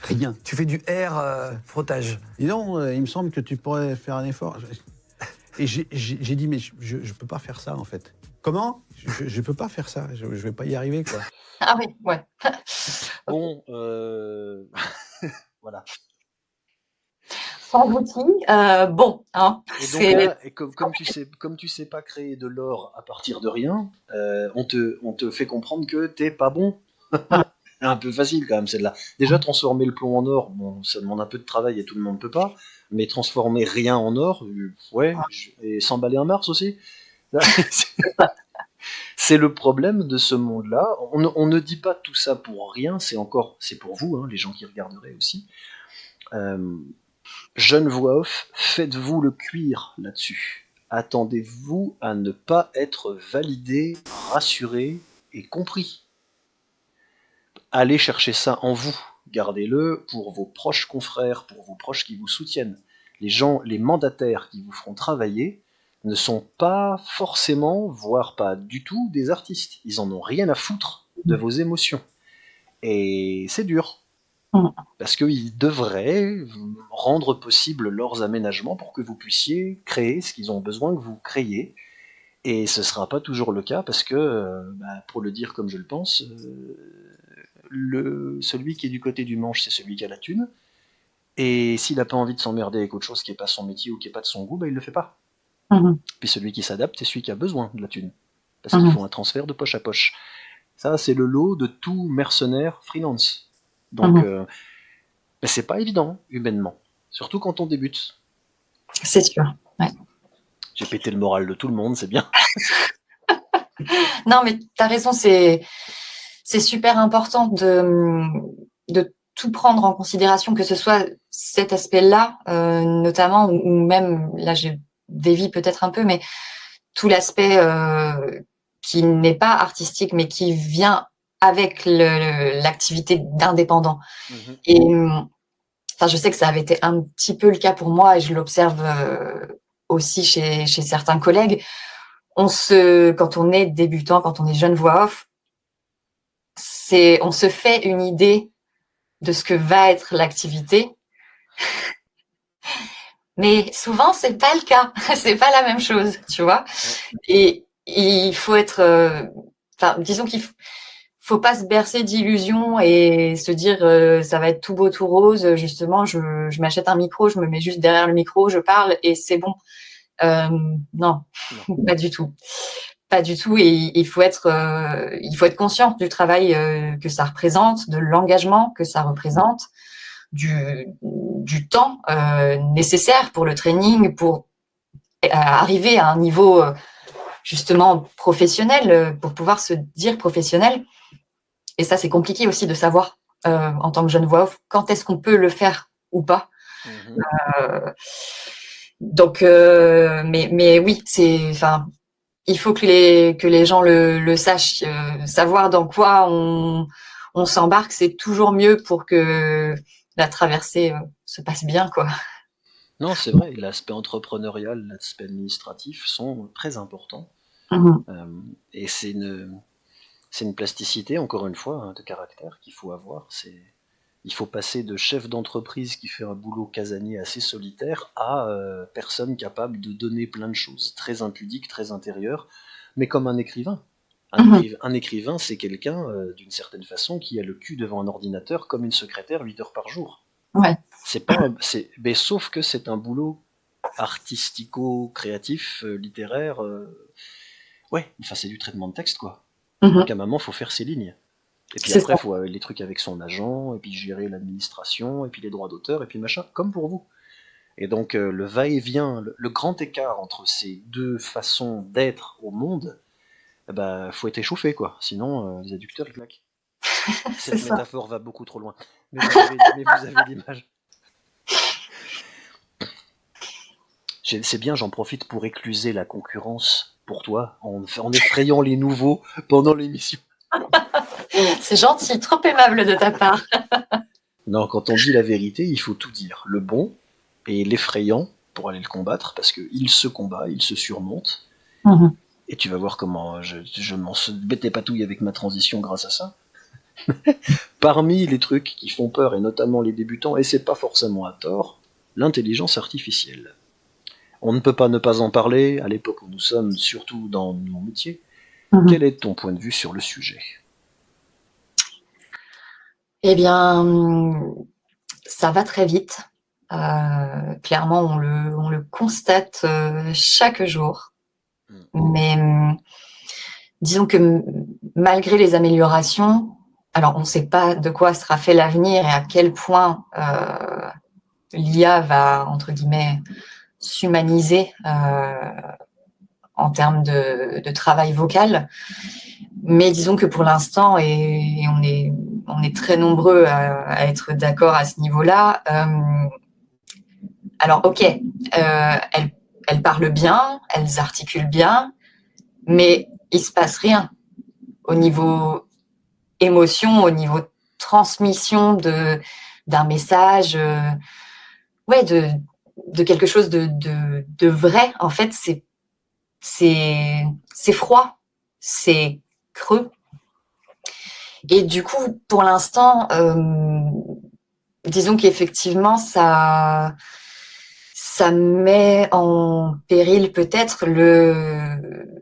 rien. Tu fais du air frottage. Dis donc, il me semble que tu pourrais faire un effort. Et j'ai dit, mais je peux pas faire ça, en fait. Comment ? Je peux pas faire ça, je vais pas y arriver, quoi. Ah oui, ouais. Bon, voilà. Sans outil, bon, hein. Et donc là, comme tu sais pas créer de l'or à partir de rien, on te fait comprendre que t'es pas bon. Un peu facile quand même celle-là. Déjà transformer le plomb en or, bon, ça demande un peu de travail et tout le monde peut pas. Mais transformer rien en or, ouais, et s'emballer un Mars aussi. C'est le problème de ce monde-là. On ne dit pas tout ça pour rien. C'est pour vous, hein, les gens qui regarderaient aussi. Jeune voix off, faites-vous le cuir là-dessus. Attendez-vous à ne pas être validé, rassuré et compris. Allez chercher ça en vous. Gardez-le pour vos proches confrères, pour vos proches qui vous soutiennent. Les mandataires qui vous feront travailler ne sont pas forcément, voire pas du tout, des artistes. Ils en ont rien à foutre de vos émotions. Et c'est dur. Parce qu'ils devraient rendre possible leurs aménagements pour que vous puissiez créer ce qu'ils ont besoin que vous créiez. Et ce ne sera pas toujours le cas parce que, pour le dire comme je le pense, celui qui est du côté du manche, c'est celui qui a la thune. Et s'il n'a pas envie de s'emmerder avec autre chose qui n'est pas son métier ou qui n'est pas de son goût, il ne le fait pas. Puis celui qui s'adapte, c'est celui qui a besoin de la thune. Parce qu'il faut un transfert de poche à poche. Ça, c'est le lot de tout mercenaire freelance. Donc, Mais c'est pas évident, humainement. Surtout quand on débute. C'est sûr. Ouais. J'ai pété le moral de tout le monde, c'est bien. Non, mais tu as raison, c'est super important de tout prendre en considération, que ce soit cet aspect-là, notamment, ou même, là, je dévie peut-être un peu, mais tout l'aspect qui n'est pas artistique, mais qui vient avec l'activité d'indépendant. Et je sais que ça avait été un petit peu le cas pour moi, et je l'observe aussi chez certains collègues. Quand on est débutant, quand on est jeune voix off, on se fait une idée de ce que va être l'activité. Mais souvent, c'est pas le cas. C'est pas la même chose, tu vois. Et il faut être, disons qu'il faut pas se bercer d'illusions et se dire ça va être tout beau, tout rose. Justement, je m'achète un micro, je me mets juste derrière le micro, je parle et c'est bon. Non, pas du tout. Pas du tout. Et il faut être conscient du travail que ça représente, de l'engagement que ça représente, du temps nécessaire pour le training, pour arriver à un niveau justement professionnel, pour pouvoir se dire professionnel. Et ça, c'est compliqué aussi de savoir en tant que jeune voix off quand est-ce qu'on peut le faire ou pas. Donc, mais oui, il faut que les gens le sachent. Savoir dans quoi on s'embarque, c'est toujours mieux pour que la traversée se passe bien, quoi. Non, c'est vrai, l'aspect entrepreneurial, l'aspect administratif sont très importants. Et c'est une plasticité, encore une fois, de caractère qu'il faut avoir. Il faut passer de chef d'entreprise qui fait un boulot casanier assez solitaire à personne capable de donner plein de choses très impudiques, très intérieures, mais comme un écrivain. Un écrivain, c'est quelqu'un, d'une certaine façon, qui a le cul devant un ordinateur comme une secrétaire 8 heures par jour. Ouais. Mais sauf que c'est un boulot artistico-créatif, littéraire. C'est du traitement de texte, quoi. Donc à un moment, il faut faire ses lignes. Et puis après, il faut les trucs avec son agent, et puis gérer l'administration, et puis les droits d'auteur, et puis machin, comme pour vous. Et donc le va-et-vient, le grand écart entre ces deux façons d'être au monde, faut être échauffé, quoi. Sinon, les adducteurs, ils claquent. Cette métaphore va beaucoup trop loin. Mais vous avez l'image. C'est bien, j'en profite pour écluser la concurrence pour toi, en effrayant les nouveaux pendant l'émission. C'est gentil, trop aimable de ta part. Non, quand on dit la vérité, il faut tout dire. Le bon et l'effrayant pour aller le combattre, parce qu'il se combat, il se surmonte. Et tu vas voir comment je m'en bête les patouilles avec ma transition grâce à ça. Parmi les trucs qui font peur, et notamment les débutants, et c'est pas forcément à tort, l'intelligence artificielle. On ne peut pas ne pas en parler, à l'époque où nous sommes, surtout dans nos métiers. Quel est ton point de vue sur le sujet ? Eh bien, ça va très vite. Clairement, on le constate chaque jour. Mais disons que malgré les améliorations, alors on ne sait pas de quoi sera fait l'avenir et à quel point l'IA va, entre guillemets, s'humaniser en termes de travail vocal. Mais disons que pour l'instant, et on est très nombreux à être d'accord à ce niveau-là, alors ok, elles parlent bien, elles articulent bien, mais il se passe rien au niveau émotion, au niveau transmission d'un message, de quelque chose de vrai. En fait, c'est froid, c'est creux. Et du coup, pour l'instant, disons qu'effectivement, ça met en péril peut-être le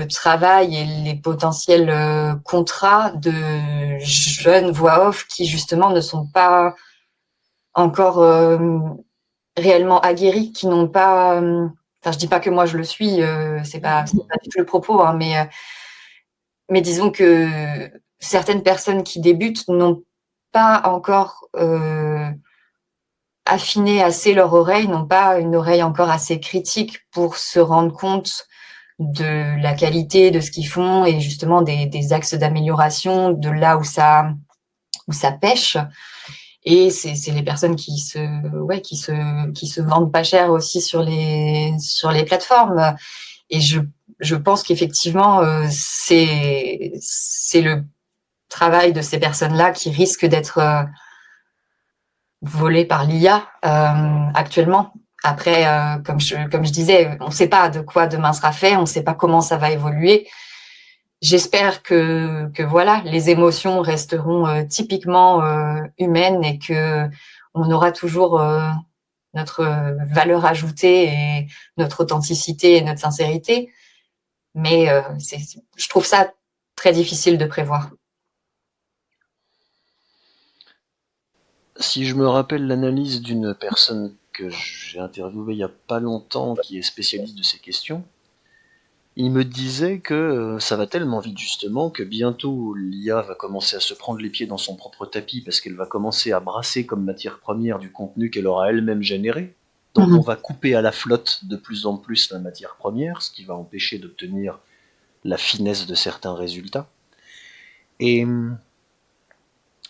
travail et les potentiels contrats de jeunes voix off qui justement ne sont pas encore réellement aguerris, qui n'ont pas... je dis pas que moi je le suis, c'est pas du tout le propos, hein, mais disons que certaines personnes qui débutent n'ont pas encore affiné assez leur oreille, n'ont pas une oreille encore assez critique pour se rendre compte de la qualité de ce qu'ils font et justement des axes d'amélioration, de là où ça pêche. Et c'est les personnes qui se vendent pas cher aussi sur les plateformes. Et je pense qu'effectivement, c'est le travail de ces personnes-là qui risque d'être volé par l'IA actuellement. Après, comme je disais, on ne sait pas de quoi demain sera fait, on ne sait pas comment ça va évoluer. J'espère que voilà, les émotions resteront typiquement humaines et que on aura toujours notre valeur ajoutée et notre authenticité et notre sincérité. Mais je trouve ça très difficile de prévoir. Si je me rappelle l'analyse d'une personne que j'ai interviewée il n'y a pas longtemps, qui est spécialiste de ces questions, il me disait que ça va tellement vite justement que bientôt l'IA va commencer à se prendre les pieds dans son propre tapis parce qu'elle va commencer à brasser comme matière première du contenu qu'elle aura elle-même généré. Donc on va couper à la flotte de plus en plus la matière première, ce qui va empêcher d'obtenir la finesse de certains résultats. Et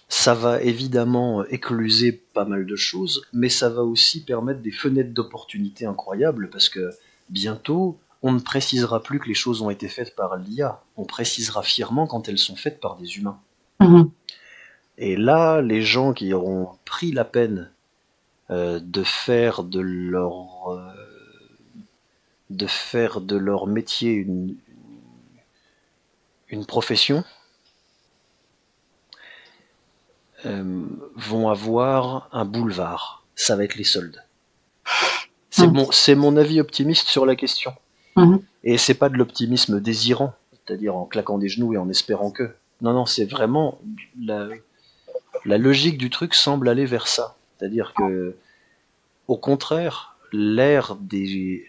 ça va évidemment écluser pas mal de choses, mais ça va aussi permettre des fenêtres d'opportunités incroyables parce que bientôt, on ne précisera plus que les choses ont été faites par l'IA. On précisera fièrement quand elles sont faites par des humains. Et là, les gens qui auront pris la peine de faire de leur métier une profession, vont avoir un boulevard. Ça va être les soldes. C'est mon avis optimiste sur la question. Et c'est pas de l'optimisme désirant, c'est-à-dire en claquant des genoux et en espérant que. Non, c'est vraiment la logique du truc semble aller vers ça. C'est-à-dire que, au contraire, l'ère des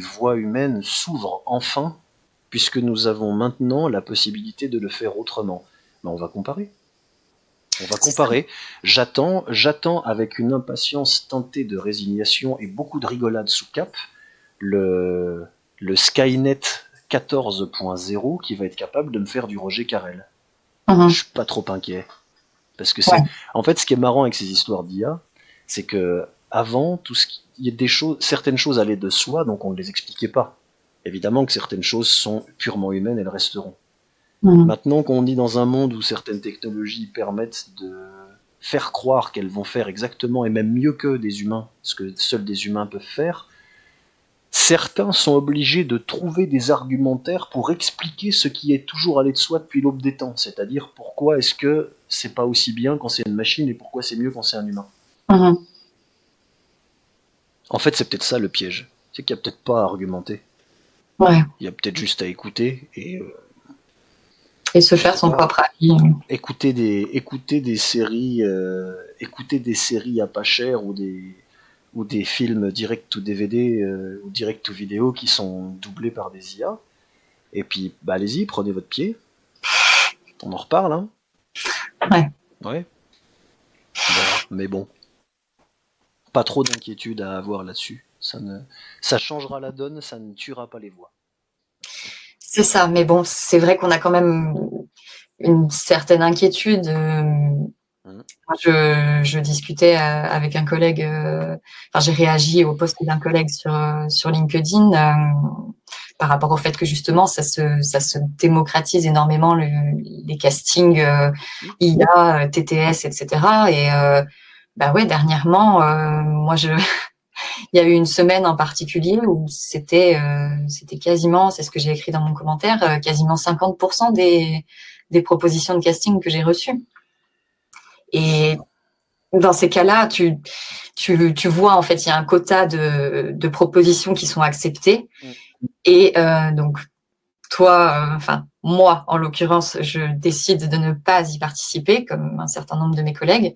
voix humaines s'ouvre enfin, puisque nous avons maintenant la possibilité de le faire autrement. On va comparer. J'attends avec une impatience teintée de résignation et beaucoup de rigolade sous cap le Skynet 14.0 qui va être capable de me faire du Roger Carrel. Je suis pas trop inquiet. Parce que en fait, ce qui est marrant avec ces histoires d'IA, c'est que avant, certaines choses allaient de soi, donc on ne les expliquait pas. Évidemment que certaines choses sont purement humaines, elles resteront. Maintenant qu'on est dans un monde où certaines technologies permettent de faire croire qu'elles vont faire exactement et même mieux que des humains, ce que seuls des humains peuvent faire, certains sont obligés de trouver des argumentaires pour expliquer ce qui est toujours allé de soi depuis l'aube des temps, c'est-à-dire pourquoi est-ce que c'est pas aussi bien quand c'est une machine et pourquoi c'est mieux quand c'est un humain. En fait, c'est peut-être ça le piège, c'est qu'il n'y a peut-être pas à argumenter. Il y a peut-être juste à écouter et se faire son propre avis. Écouter des séries à pas cher ou des films direct ou DVD ou direct ou vidéo qui sont doublés par des IA. Et puis, allez-y, prenez votre pied. On en reparle, hein. Ouais. Mais bon. Pas trop d'inquiétude à avoir là-dessus. Ça changera la donne, ça ne tuera pas les voix. C'est ça, mais bon, c'est vrai qu'on a quand même une certaine inquiétude. Je discutais avec un collègue, j'ai réagi au post d'un collègue sur LinkedIn par rapport au fait que justement ça se démocratise énormément les castings IA, TTS, etc. Et dernièrement, moi il y a eu une semaine en particulier où c'était quasiment, c'est ce que j'ai écrit dans mon commentaire, quasiment 50% des propositions de casting que j'ai reçues. Et dans ces cas-là, tu vois, en fait, il y a un quota de propositions qui sont acceptées. Et donc, toi, moi, en l'occurrence, je décide de ne pas y participer, comme un certain nombre de mes collègues.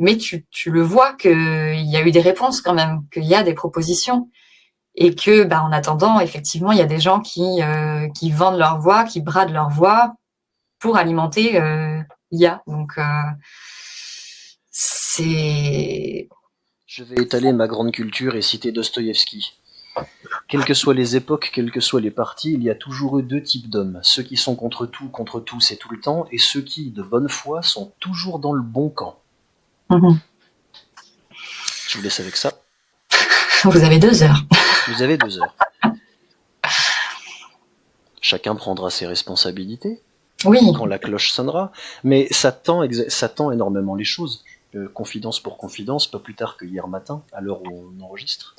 Mais tu le vois qu'il y a eu des réponses quand même, qu'il y a des propositions. Et que, en attendant, effectivement, il y a des gens qui vendent leur voix, qui bradent leur voix pour alimenter l'IA. Donc, c'est... Je vais étaler ma grande culture et citer Dostoïevski. Quelles que soient les époques, quels que soient les partis, il y a toujours eu deux types d'hommes. Ceux qui sont contre tout, contre tous et tout le temps, et ceux qui, de bonne foi, sont toujours dans le bon camp. Je vous laisse avec ça. Vous avez 2 heures. Vous avez 2 heures. Chacun prendra ses responsabilités quand la cloche sonnera, mais ça tend énormément les choses. Confidence pour confidence, pas plus tard que hier matin, à l'heure où on enregistre.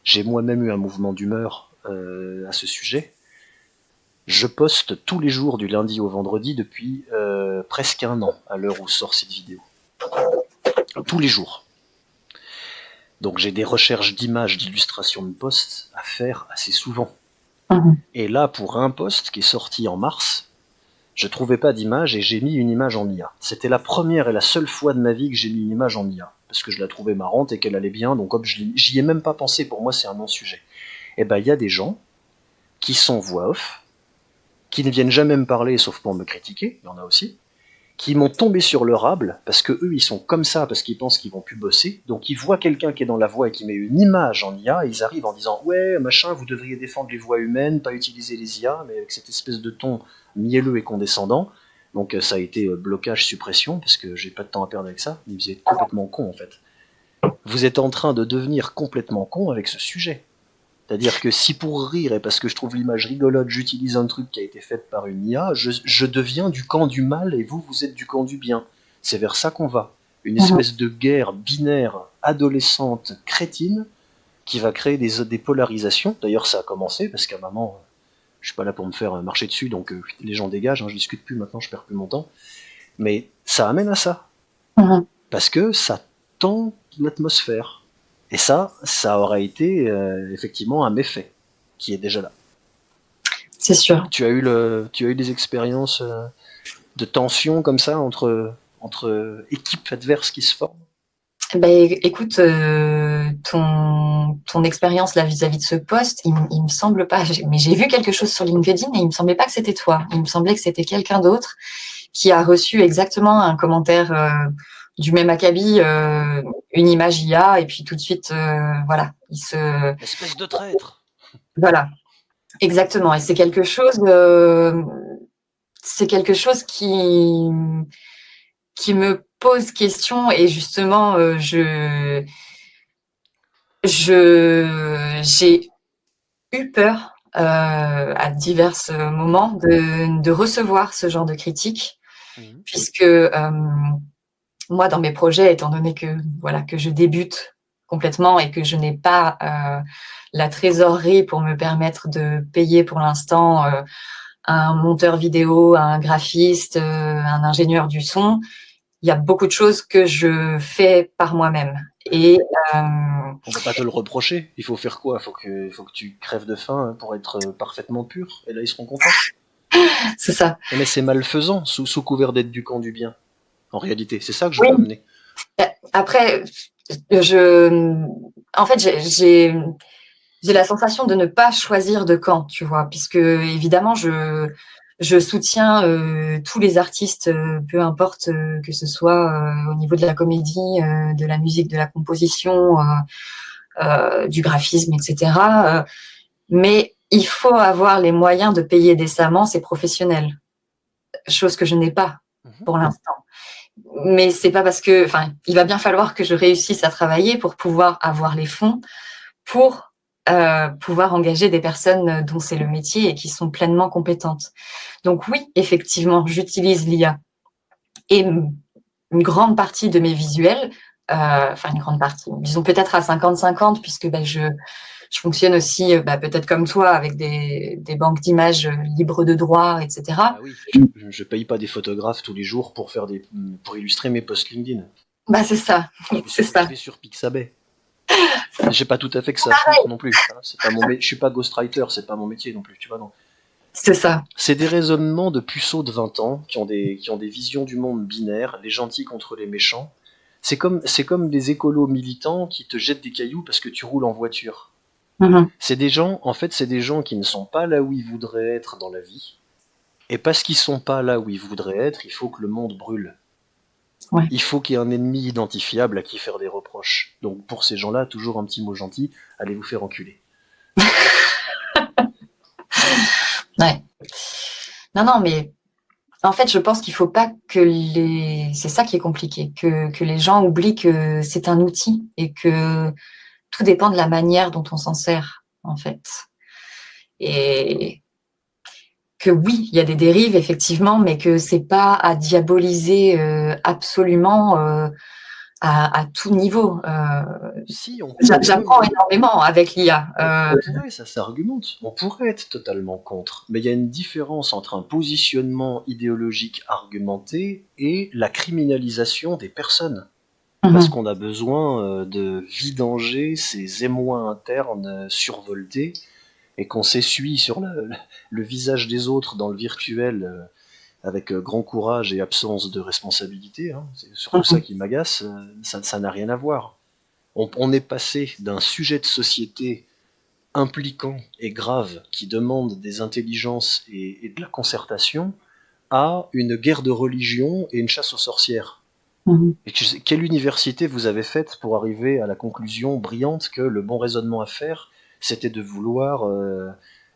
J'ai moi-même eu un mouvement d'humeur à ce sujet. Je poste tous les jours du lundi au vendredi depuis presque 1 an, à l'heure où sort cette vidéo. Tous les jours. Donc j'ai des recherches d'images, d'illustrations de posts à faire assez souvent. Et là, pour un post qui est sorti en mars, je trouvais pas d'image et j'ai mis une image en IA. C'était la première et la seule fois de ma vie que j'ai mis une image en IA. Parce que je la trouvais marrante et qu'elle allait bien, donc hop, j'y ai même pas pensé, pour moi c'est un non-sujet. Et ben il y a des gens qui sont voix off, qui ne viennent jamais me parler sauf pour me critiquer, il y en a aussi, qui m'ont tombé sur le rable, parce que eux ils sont comme ça, parce qu'ils pensent qu'ils vont plus bosser, donc ils voient quelqu'un qui est dans la voix et qui met une image en IA, et ils arrivent en disant « Ouais, machin, vous devriez défendre les voix humaines, pas utiliser les IA, mais avec cette espèce de ton mielleux et condescendant ». Donc ça a été blocage, suppression, parce que j'ai pas de temps à perdre avec ça, mais vous êtes complètement con en fait. Vous êtes en train de devenir complètement con avec ce sujet. C'est-à-dire que si pour rire, et parce que je trouve l'image rigolote, j'utilise un truc qui a été fait par une IA, je deviens du camp du mal et vous êtes du camp du bien. C'est vers ça qu'on va. Une espèce de guerre binaire, adolescente, crétine, qui va créer des polarisations. D'ailleurs ça a commencé, parce qu'à un moment, je suis pas là pour me faire marcher dessus, donc les gens dégagent, je discute plus maintenant, je perds plus mon temps. Mais ça amène à ça. Parce que ça tend l'atmosphère. Et ça aurait été effectivement un méfait qui est déjà là. C'est sûr. Tu as eu des expériences de tension comme ça entre équipes adverses qui se forment? Écoute, ton expérience là vis-à-vis de ce poste, il me semble pas, mais j'ai vu quelque chose sur LinkedIn et il me semblait pas que c'était toi. Il me semblait que c'était quelqu'un d'autre qui a reçu exactement un commentaire du même acabit, une image IA, et puis tout de suite, voilà, Espèce de traître. Voilà, exactement. Et c'est quelque chose qui me pose question, et justement, j'ai eu peur à divers moments de recevoir ce genre de critiques, puisque moi, dans mes projets, étant donné que je débute complètement et que je n'ai pas la trésorerie pour me permettre de payer pour l'instant un monteur vidéo, un graphiste, un ingénieur du son, il y a beaucoup de choses que je fais par moi-même. Et on va pas te le reprocher. Il faut faire quoi? Faut que tu crèves de faim pour être parfaitement pur. Et là, ils seront contents. C'est ça. Mais c'est malfaisant, sous couvert d'être du camp du bien. En réalité, c'est ça que je veux amener. Après, en fait, j'ai la sensation de ne pas choisir de camp, tu vois, puisque évidemment, je soutiens tous les artistes, peu importe que ce soit au niveau de la comédie, de la musique, de la composition, du graphisme, etc. Mais il faut avoir les moyens de payer décemment ces professionnels, chose que je n'ai pas pour l'instant. Mais c'est pas parce que, il va bien falloir que je réussisse à travailler pour pouvoir avoir les fonds pour pouvoir engager des personnes dont c'est le métier et qui sont pleinement compétentes. Donc oui, effectivement, j'utilise l'IA. Et une grande partie de mes visuels, une grande partie, disons peut-être à 50-50, puisque je fonctionne aussi, peut-être comme toi, avec des banques d'images libres de droit, etc. Ah oui, je paye pas des photographes tous les jours pour illustrer mes posts LinkedIn. C'est ça, c'est ça. Je fais sur Pixabay. J'ai pas tout à fait que ça non plus. C'est pas je suis pas ghostwriter, c'est pas mon métier non plus, tu vois, non. C'est ça. C'est des raisonnements de puceaux de 20 ans qui ont des visions du monde binaires, les gentils contre les méchants. C'est comme des écolos militants qui te jettent des cailloux parce que tu roules en voiture. C'est des gens qui ne sont pas là où ils voudraient être dans la vie. Et parce qu'ils sont pas là où ils voudraient être, il faut que le monde brûle. Ouais. Il faut qu'il y ait un ennemi identifiable à qui faire des reproches. Donc pour ces gens-là, toujours un petit mot gentil, allez vous faire enculer. Ouais. Non, mais en fait, je pense qu'il faut pas que c'est ça qui est compliqué, que les gens oublient que c'est un outil et que tout dépend de la manière dont on s'en sert, en fait. Et que oui, il y a des dérives, effectivement, mais que c'est pas à diaboliser absolument à tout niveau. Si, J'apprends énormément avec l'IA. On pourrait, ça s'argumente. On pourrait être totalement contre. Mais il y a une différence entre un positionnement idéologique argumenté et la criminalisation des personnes. Parce qu'on a besoin de vidanger ces émois internes survoltés et qu'on s'essuie sur le visage des autres dans le virtuel avec grand courage et absence de responsabilité. Hein. C'est surtout ça qui m'agace. Ça n'a rien à voir. On est passé d'un sujet de société impliquant et grave qui demande des intelligences et de la concertation à une guerre de religion et une chasse aux sorcières. Et quelle université vous avez faite pour arriver à la conclusion brillante que le bon raisonnement à faire, c'était de vouloir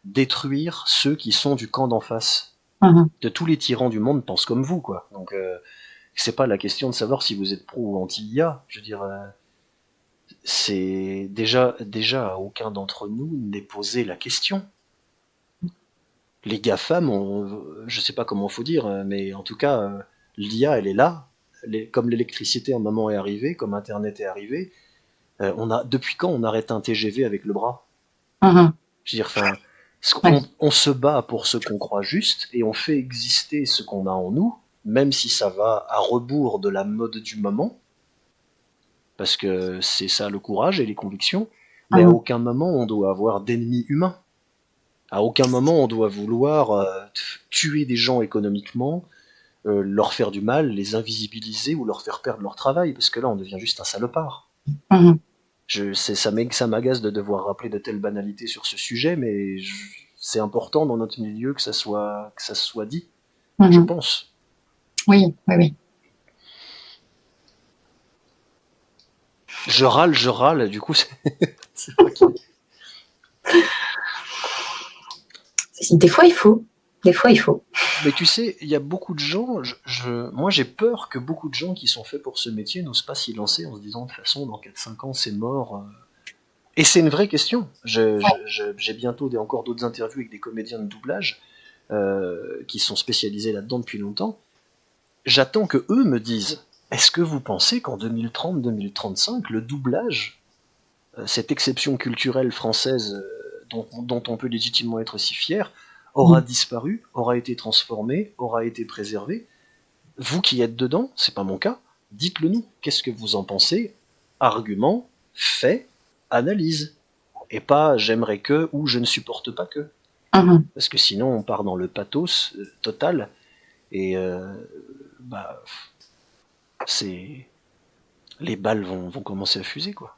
détruire ceux qui sont du camp d'en face? De tous les tyrans du monde pensent comme vous, quoi. Donc c'est pas la question de savoir si vous êtes pro ou anti-IA. Je veux dire, c'est déjà à aucun d'entre nous n'est posé la question. Les GAFAM, je sais pas comment faut dire, mais en tout cas, l'IA, elle est là. Comme l'électricité un moment est arrivée, comme Internet est arrivé, depuis quand on arrête un TGV avec le bras? Je veux dire, on se bat pour ce qu'on croit juste et on fait exister ce qu'on a en nous, même si ça va à rebours de la mode du moment, parce que c'est ça le courage et les convictions, mais à aucun moment on doit avoir d'ennemis humains. À aucun moment on doit vouloir tuer des gens économiquement, leur faire du mal, les invisibiliser ou leur faire perdre leur travail, parce que là on devient juste un salopard. Ça m'agace de devoir rappeler de telles banalités sur ce sujet, mais c'est important dans notre milieu que ça soit dit, je pense. Oui. Je râle, du coup, c'est pas qui. Des fois, il faut. Mais tu sais, il y a beaucoup de gens, moi j'ai peur que beaucoup de gens qui sont faits pour ce métier n'osent pas s'y lancer en se disant de toute façon dans 4-5 ans c'est mort. Et c'est une vraie question. J'ai bientôt encore d'autres interviews avec des comédiens de doublage qui sont spécialisés là-dedans depuis longtemps. J'attends que eux me disent, est-ce que vous pensez qu'en 2030-2035, le doublage, cette exception culturelle française dont on peut légitimement être si fier, aura disparu, aura été transformé, aura été préservé? Vous qui êtes dedans, c'est pas mon cas, dites-le nous. Qu'est-ce que vous en pensez? Argument, fait, analyse. Et pas j'aimerais que ou je ne supporte pas que. Parce que sinon on part dans le pathos total et les balles vont commencer à fuser, quoi.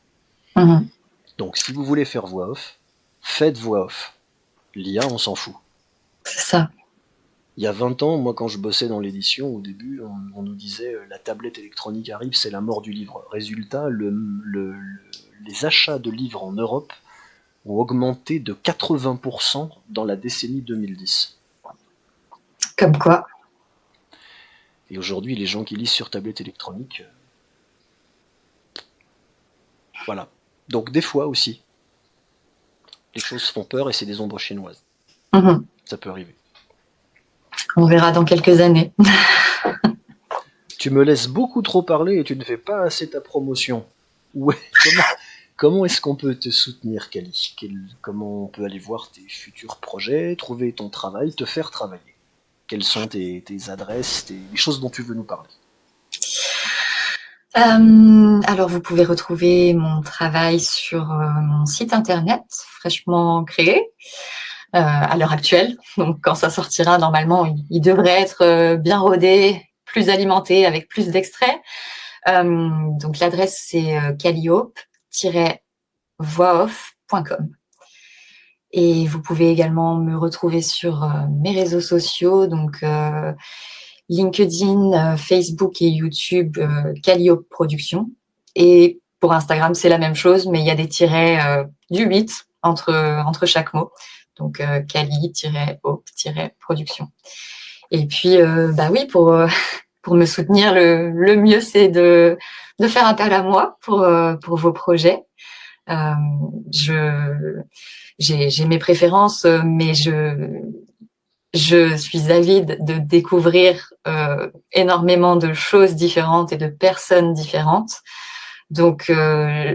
Donc si vous voulez faire voix off, faites voix off. L'IA, on s'en fout. C'est ça. Il y a 20 ans, moi quand je bossais dans l'édition, au début, on nous disait la tablette électronique arrive, c'est la mort du livre. Résultat, les achats de livres en Europe ont augmenté de 80% dans la décennie 2010. Comme quoi. Et aujourd'hui, les gens qui lisent sur tablette électronique... Voilà. Donc des fois aussi, les choses font peur et c'est des ombres chinoises. Ça peut arriver. On verra dans quelques années. Tu me laisses beaucoup trop parler et tu ne fais pas assez ta promotion. Ouais. Comment est-ce qu'on peut te soutenir, Kali? Comment on peut aller voir tes futurs projets, trouver ton travail, te faire travailler? Quelles sont tes adresses, les choses dont tu veux nous parler? Alors, vous pouvez retrouver mon travail sur mon site internet, fraîchement créé, à l'heure actuelle. Donc, quand ça sortira, normalement, il devrait être bien rodé, plus alimenté, avec plus d'extraits. Donc, l'adresse, c'est calliope-voixoff.com. Et vous pouvez également me retrouver sur mes réseaux sociaux, donc LinkedIn, Facebook et YouTube, Calliope Productions. Et pour Instagram, c'est la même chose, mais il y a des tirets du 8 entre chaque mot. Donc, Cali-Op-Production. Et puis, oui, pour me soutenir, le mieux, c'est de faire appel à moi pour vos projets. J'ai mes préférences, mais je suis avide de découvrir énormément de choses différentes et de personnes différentes. Donc,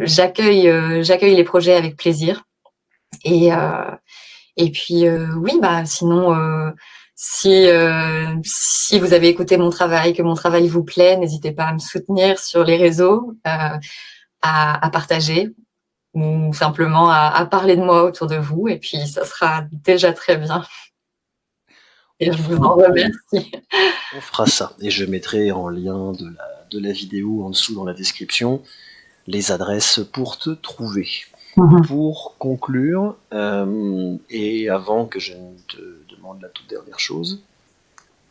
j'accueille les projets avec plaisir. Et puis, oui, sinon, si vous avez écouté mon travail, que mon travail vous plaît, n'hésitez pas à me soutenir sur les réseaux, à partager ou simplement à parler de moi autour de vous. Et puis, ça sera déjà très bien. Et je vous en remercie. On fera ça. Et je mettrai en lien de la vidéo en dessous dans la description les adresses pour te trouver. Pour conclure, et avant que je ne te demande la toute dernière chose,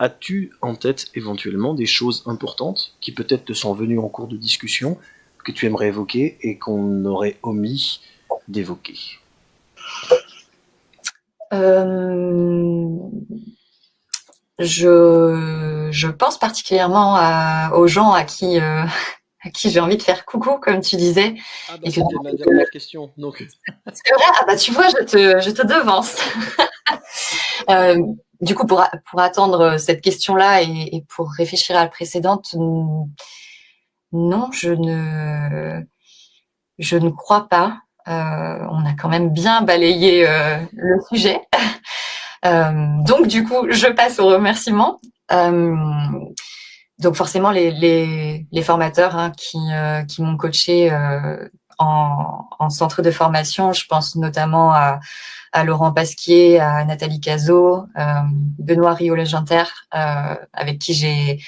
as-tu en tête éventuellement des choses importantes qui peut-être te sont venues en cours de discussion, que tu aimerais évoquer et qu'on aurait omis d'évoquer? Je pense particulièrement aux gens à qui j'ai envie de faire coucou, comme tu disais. Et que c'était ma dernière question. Donc. C'est vrai, tu vois, je te devance. Du coup, pour attendre cette question-là et pour réfléchir à la précédente, non, je ne crois pas. On a quand même bien balayé le sujet. Donc, du coup, je passe aux remerciements. Donc, forcément, les formateurs qui m'ont coaché en centre de formation, je pense notamment à Laurent Pasquier, à Nathalie Cazot, Benoît Riollet-Ginter, avec qui j'ai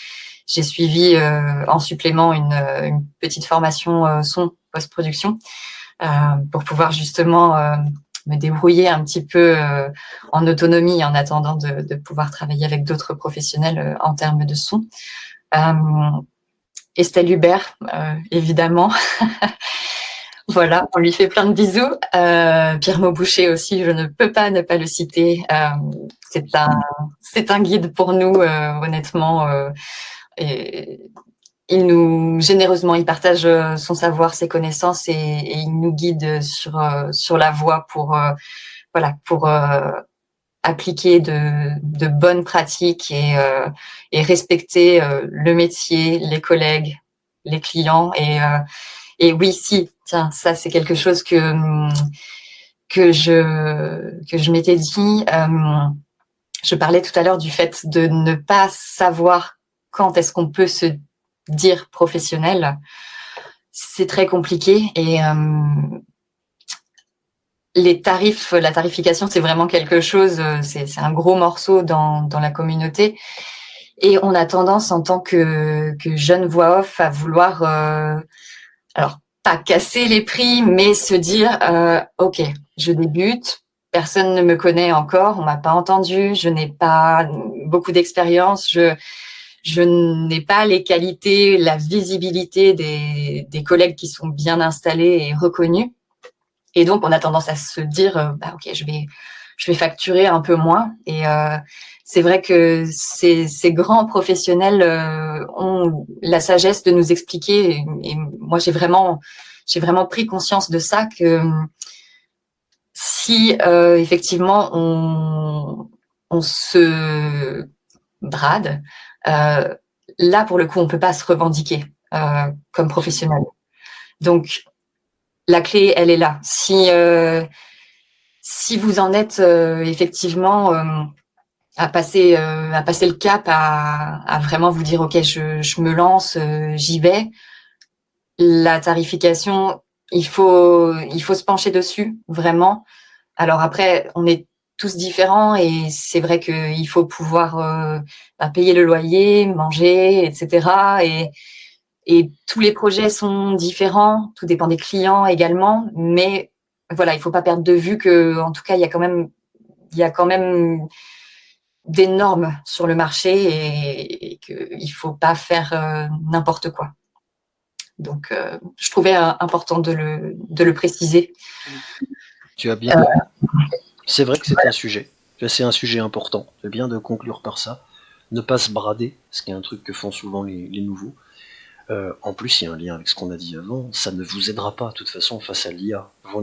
suivi en supplément une petite formation son post-production pour pouvoir justement me débrouiller un petit peu en autonomie en attendant de pouvoir travailler avec d'autres professionnels en termes de son. Estelle Hubert, évidemment. Voilà, on lui fait plein de bisous. Pierre Mauboucher aussi, je ne peux pas ne pas le citer. C'est un guide pour nous, honnêtement. Et généreusement, il partage son savoir, ses connaissances et il nous guide sur la voie pour appliquer de bonnes pratiques et respecter le métier, les collègues, les clients. Et oui, si, tiens, ça c'est quelque chose que je m'étais dit. Je parlais tout à l'heure du fait de ne pas savoir quand est-ce qu'on peut se dire professionnel. C'est très compliqué et les tarifs, la tarification, c'est vraiment quelque chose, c'est un gros morceau dans la communauté. Et on a tendance, en tant que jeune voix off, à vouloir, alors pas casser les prix, mais se dire, ok, je débute, personne ne me connaît encore, on m'a pas entendu, je n'ai pas beaucoup d'expérience, je n'ai pas les qualités, la visibilité des collègues qui sont bien installés et reconnus. Et donc, on a tendance à se dire, ok, je vais facturer un peu moins. Et c'est vrai que ces grands professionnels ont la sagesse de nous expliquer. Et moi, j'ai vraiment pris conscience de ça, que si effectivement on se brade, là, pour le coup, on peut pas se revendiquer comme professionnel. Donc, la clé, elle est là. Si vous en êtes effectivement à passer le cap, à vraiment vous dire, ok, je me lance, j'y vais. La tarification, il faut se pencher dessus, vraiment. Alors après, on est tous différents et c'est vrai qu'il faut pouvoir payer le loyer, manger, etc. Et tous les projets sont différents, tout dépend des clients également, mais voilà, il faut pas perdre de vue que, en tout cas, il y a quand même des normes sur le marché et qu'il ne faut pas faire n'importe quoi. Donc, je trouvais important de le préciser. Tu as bien. C'est vrai que c'est un sujet. C'est un sujet important. C'est bien de conclure par ça. Ne pas se brader, ce qui est un truc que font souvent les nouveaux. En plus, il y a un lien avec ce qu'on a dit avant. Ça ne vous aidera pas, de toute façon, face à l'IA. Vous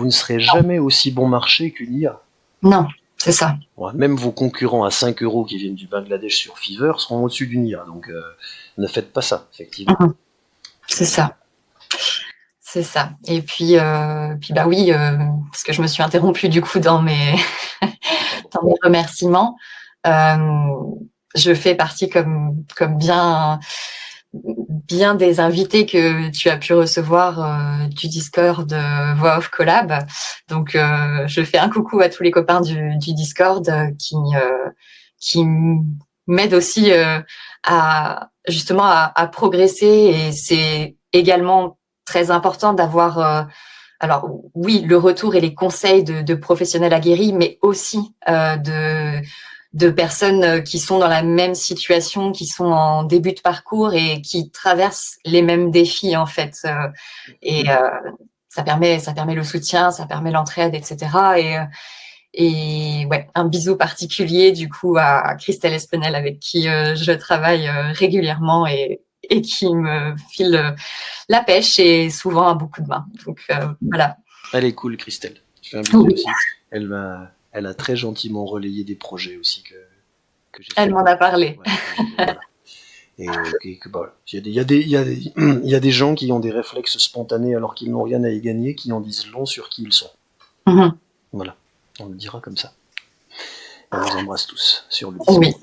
ne serez jamais aussi bon marché qu'une IA. Non, c'est ça. Ouais, même vos concurrents à 5 € qui viennent du Bangladesh sur Fiverr seront au-dessus d'une IA. Donc, ne faites pas ça, effectivement. C'est ça. C'est ça. Et puis bah oui, parce que je me suis interrompue du coup dans mes remerciements. Je fais partie comme bien des invités que tu as pu recevoir du Discord Voix Off Collab. Donc, je fais un coucou à tous les copains du Discord qui m'aident aussi à progresser. Et c'est également très important d'avoir, alors oui, le retour et les conseils de professionnels aguerris, mais aussi de personnes qui sont dans la même situation, qui sont en début de parcours et qui traversent les mêmes défis en fait. Ça permet le soutien, ça permet l'entraide, etc. Et ouais, un bisou particulier du coup à Christelle Espenel avec qui je travaille régulièrement et qui me file la pêche et souvent un bon coup de main. Donc voilà. Elle est cool, Christelle. Je fais un bisou aussi. Elle a très gentiment relayé des projets aussi que j'ai fait. Elle m'en a parlé. Ouais, voilà. Il y a des gens qui ont des réflexes spontanés alors qu'ils n'ont rien à y gagner, qui en disent long sur qui ils sont. Mm-hmm. Voilà, on le dira comme ça. On vous embrasse tous sur le Discord. Oui.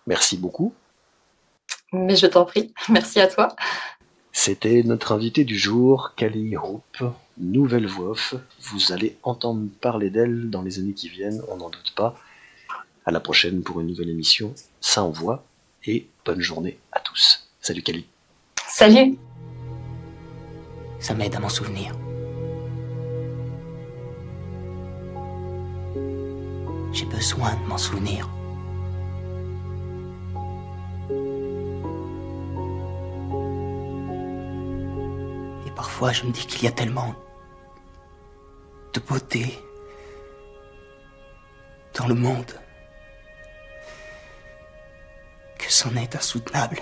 Merci beaucoup. Mais je t'en prie, merci à toi. C'était notre invité du jour, Kali Roup, nouvelle voix off. Vous allez entendre parler d'elle dans les années qui viennent, on n'en doute pas. À la prochaine pour une nouvelle émission. Ça envoie et bonne journée à tous. Salut Kali. Salut. Ça m'aide à m'en souvenir. J'ai besoin de m'en souvenir. Et parfois, je me dis qu'il y a tellement de beauté dans le monde que c'en est insoutenable.